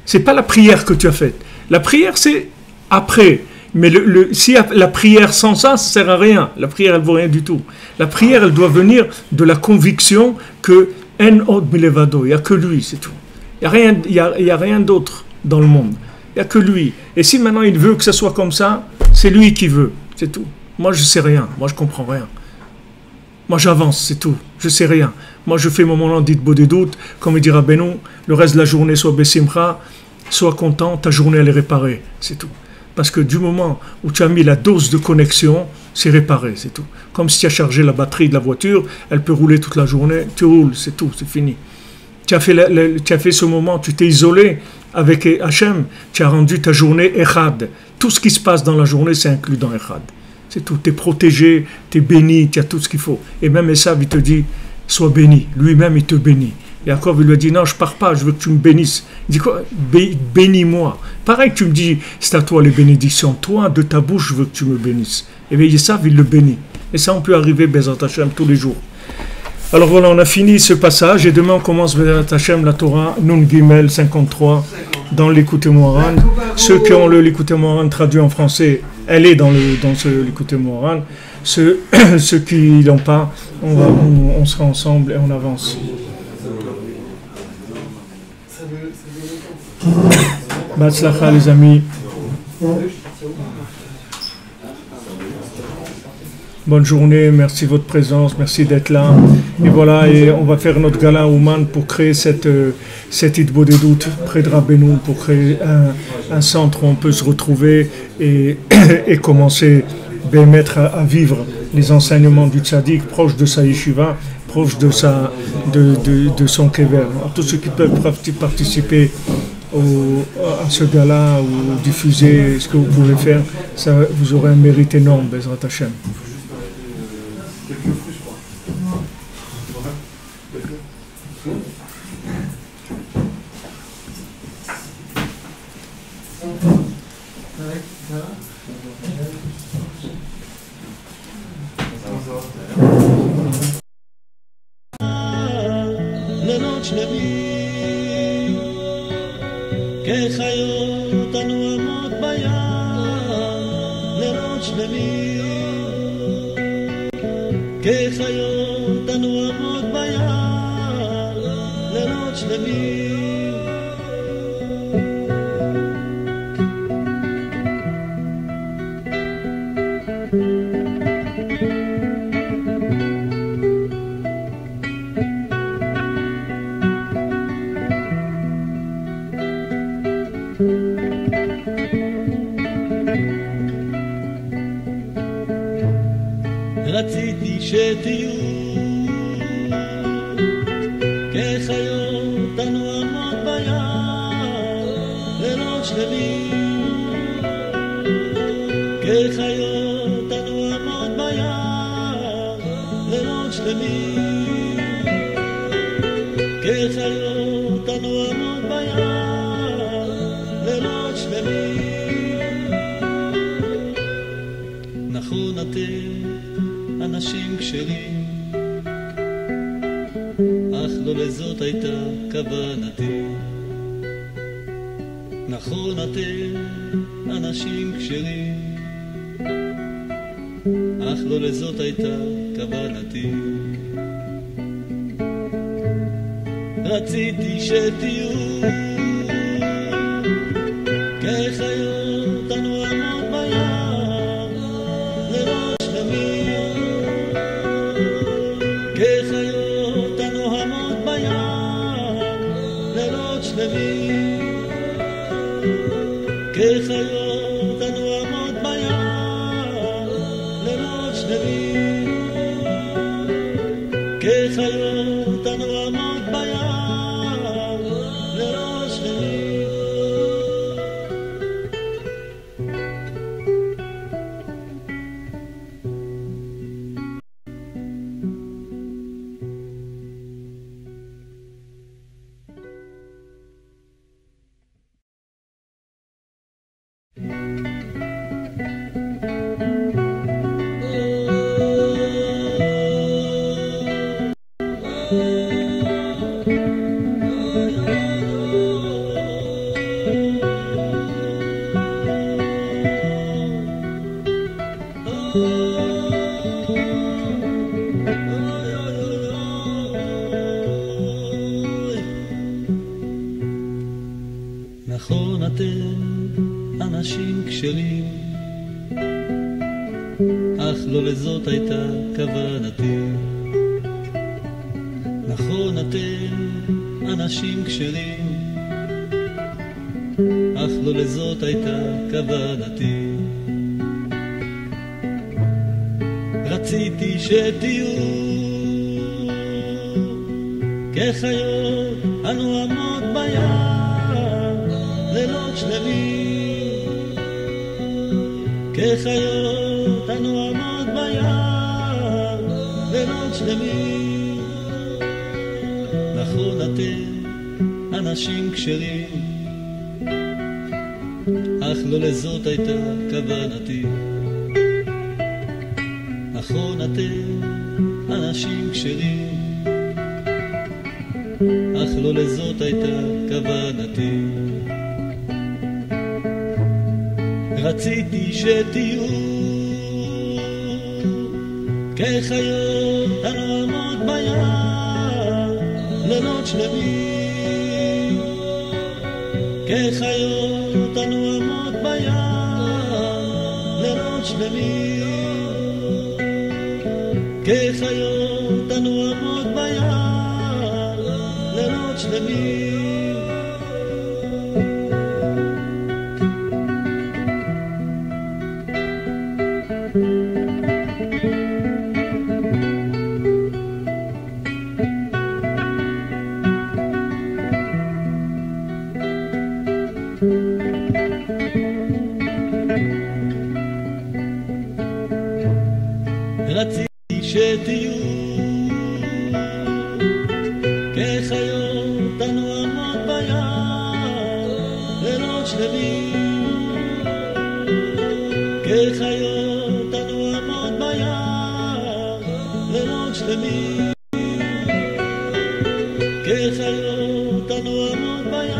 C'est pas la prière que tu as faite. La prière c'est après. Mais si la prière sans ça, ça ne sert à rien. La prière, elle ne vaut rien du tout. La prière, elle doit venir de la conviction que En od milevado, il n'y a que lui, c'est tout. Il n'y a rien d'autre dans le monde. Il n'y a que lui. Et si maintenant il veut que ça soit comme ça, c'est lui qui veut, c'est tout. Moi, je ne sais rien. Moi, je ne comprends rien. Moi, j'avance, c'est tout. Je ne sais rien. Moi, je fais mon moment d'Hitbodedut, comme il dira Rabbeinu, le reste de la journée, sois besimcha, sois content, ta journée, elle est réparée, c'est tout. Parce que du moment où tu as mis la dose de connexion, c'est réparé, c'est tout. Comme si tu as chargé la batterie de la voiture, elle peut rouler toute la journée, tu roules, c'est tout, c'est fini. Tu as fait ce moment, tu t'es isolé avec Hachem, tu as rendu ta journée Echad. Tout ce qui se passe dans la journée, c'est inclus dans Echad. C'est tout, tu es protégé, tu es béni, tu as tout ce qu'il faut. Et même Esav, il te dit, sois béni. Lui-même, il te bénit. Yaakov, il lui a dit, non, je ne pars pas, je veux que tu me bénisses. Il dit quoi? Bénis-moi. Pareil que tu me dis, c'est à toi les bénédictions. Toi, de ta bouche, je veux que tu me bénisses. Et bien, Esav, il le bénit. Et ça, on peut arriver, Bezrat Hashem, tous les jours. Alors voilà, on a fini ce passage. Et demain, on commence, Bezrat Hashem, la Torah, Nun Gimel 53, dans l'Écoute Moharan. Ceux qui ont l'Écoute Moharan traduit en français, elle est dans l'Écoute Moharan. Ceux qui l'ont pas, on sera ensemble et on avance. Batzlacha les amis. Bonne journée, merci de votre présence, merci d'être là. Et voilà, et on va faire notre gala Ouman pour créer cette Hitbodedut près de Rabbeinu, pour créer un centre où on peut se retrouver et commencer à vivre les enseignements du tzaddik, proche de sa yeshiva, proche de son kever. Alors, tous ceux qui peuvent participer à ce gala ou diffuser ce que vous pouvez faire, ça, vous aurez un mérite énorme, Bezrat Hashem. שלמים, כחיות הנועמות בים, לילות שלמים, כחיות הנועמות בים, לילות שלמים. רציתי שתהיו כחיות הנועמות בים, לילות שלמים, כחיות הנועמות בים, לילות שלמים, כחיות הנועמות בים, לילות שלמים. נכון אתם אנשים כשרים, אך לא לזאת הייתה כוונתי. נכון אתם אנשים כשרים, אך לא לזאת הייתה כוונתי. רציתי שתהיו כחיות הנועמות בים, לילות שלמים, כחיות הנועמות בים, לילות שלמים, כחיות הנועמות בים, לילות שלמים, כחיות הנועמות בים, לילות שלמים. נכון אתם אנשים כשרים, אך לא לזאת הייתה כוונתי. נכון אתם אנשים כשרים, אך לא לזאת הייתה כוונתי. רציתי שתהיו כחיות הנועמות בים, לילות שלמים, כחיות הנועמות בים, לילות שלמים. נכון אתם אנשים כשרים, אך לא לזאת הייתה כוונתי. נכון אתם אנשים כשרים, אך לא לזאת הייתה כוונתי. רציתי שתהיו כחיות הנועמות בים, לילות שלמים, כחיות הנועמות בים, לילות שלמים, כחיות הנועמות בים, לילות שלמים. רציתי שתהיו כחיות הנועמות בים, לילות שלמים, כחיות הנועמות בים, לילות שלמים, וחיות הנועמות בים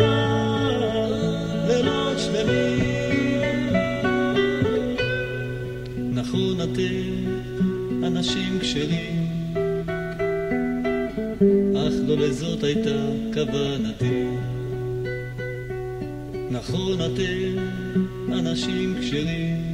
לילות שלמים. נכון אתם אנשים כשרים, אך לא לזאת הייתה כוונתי. נכון אתם אנשים כשרים,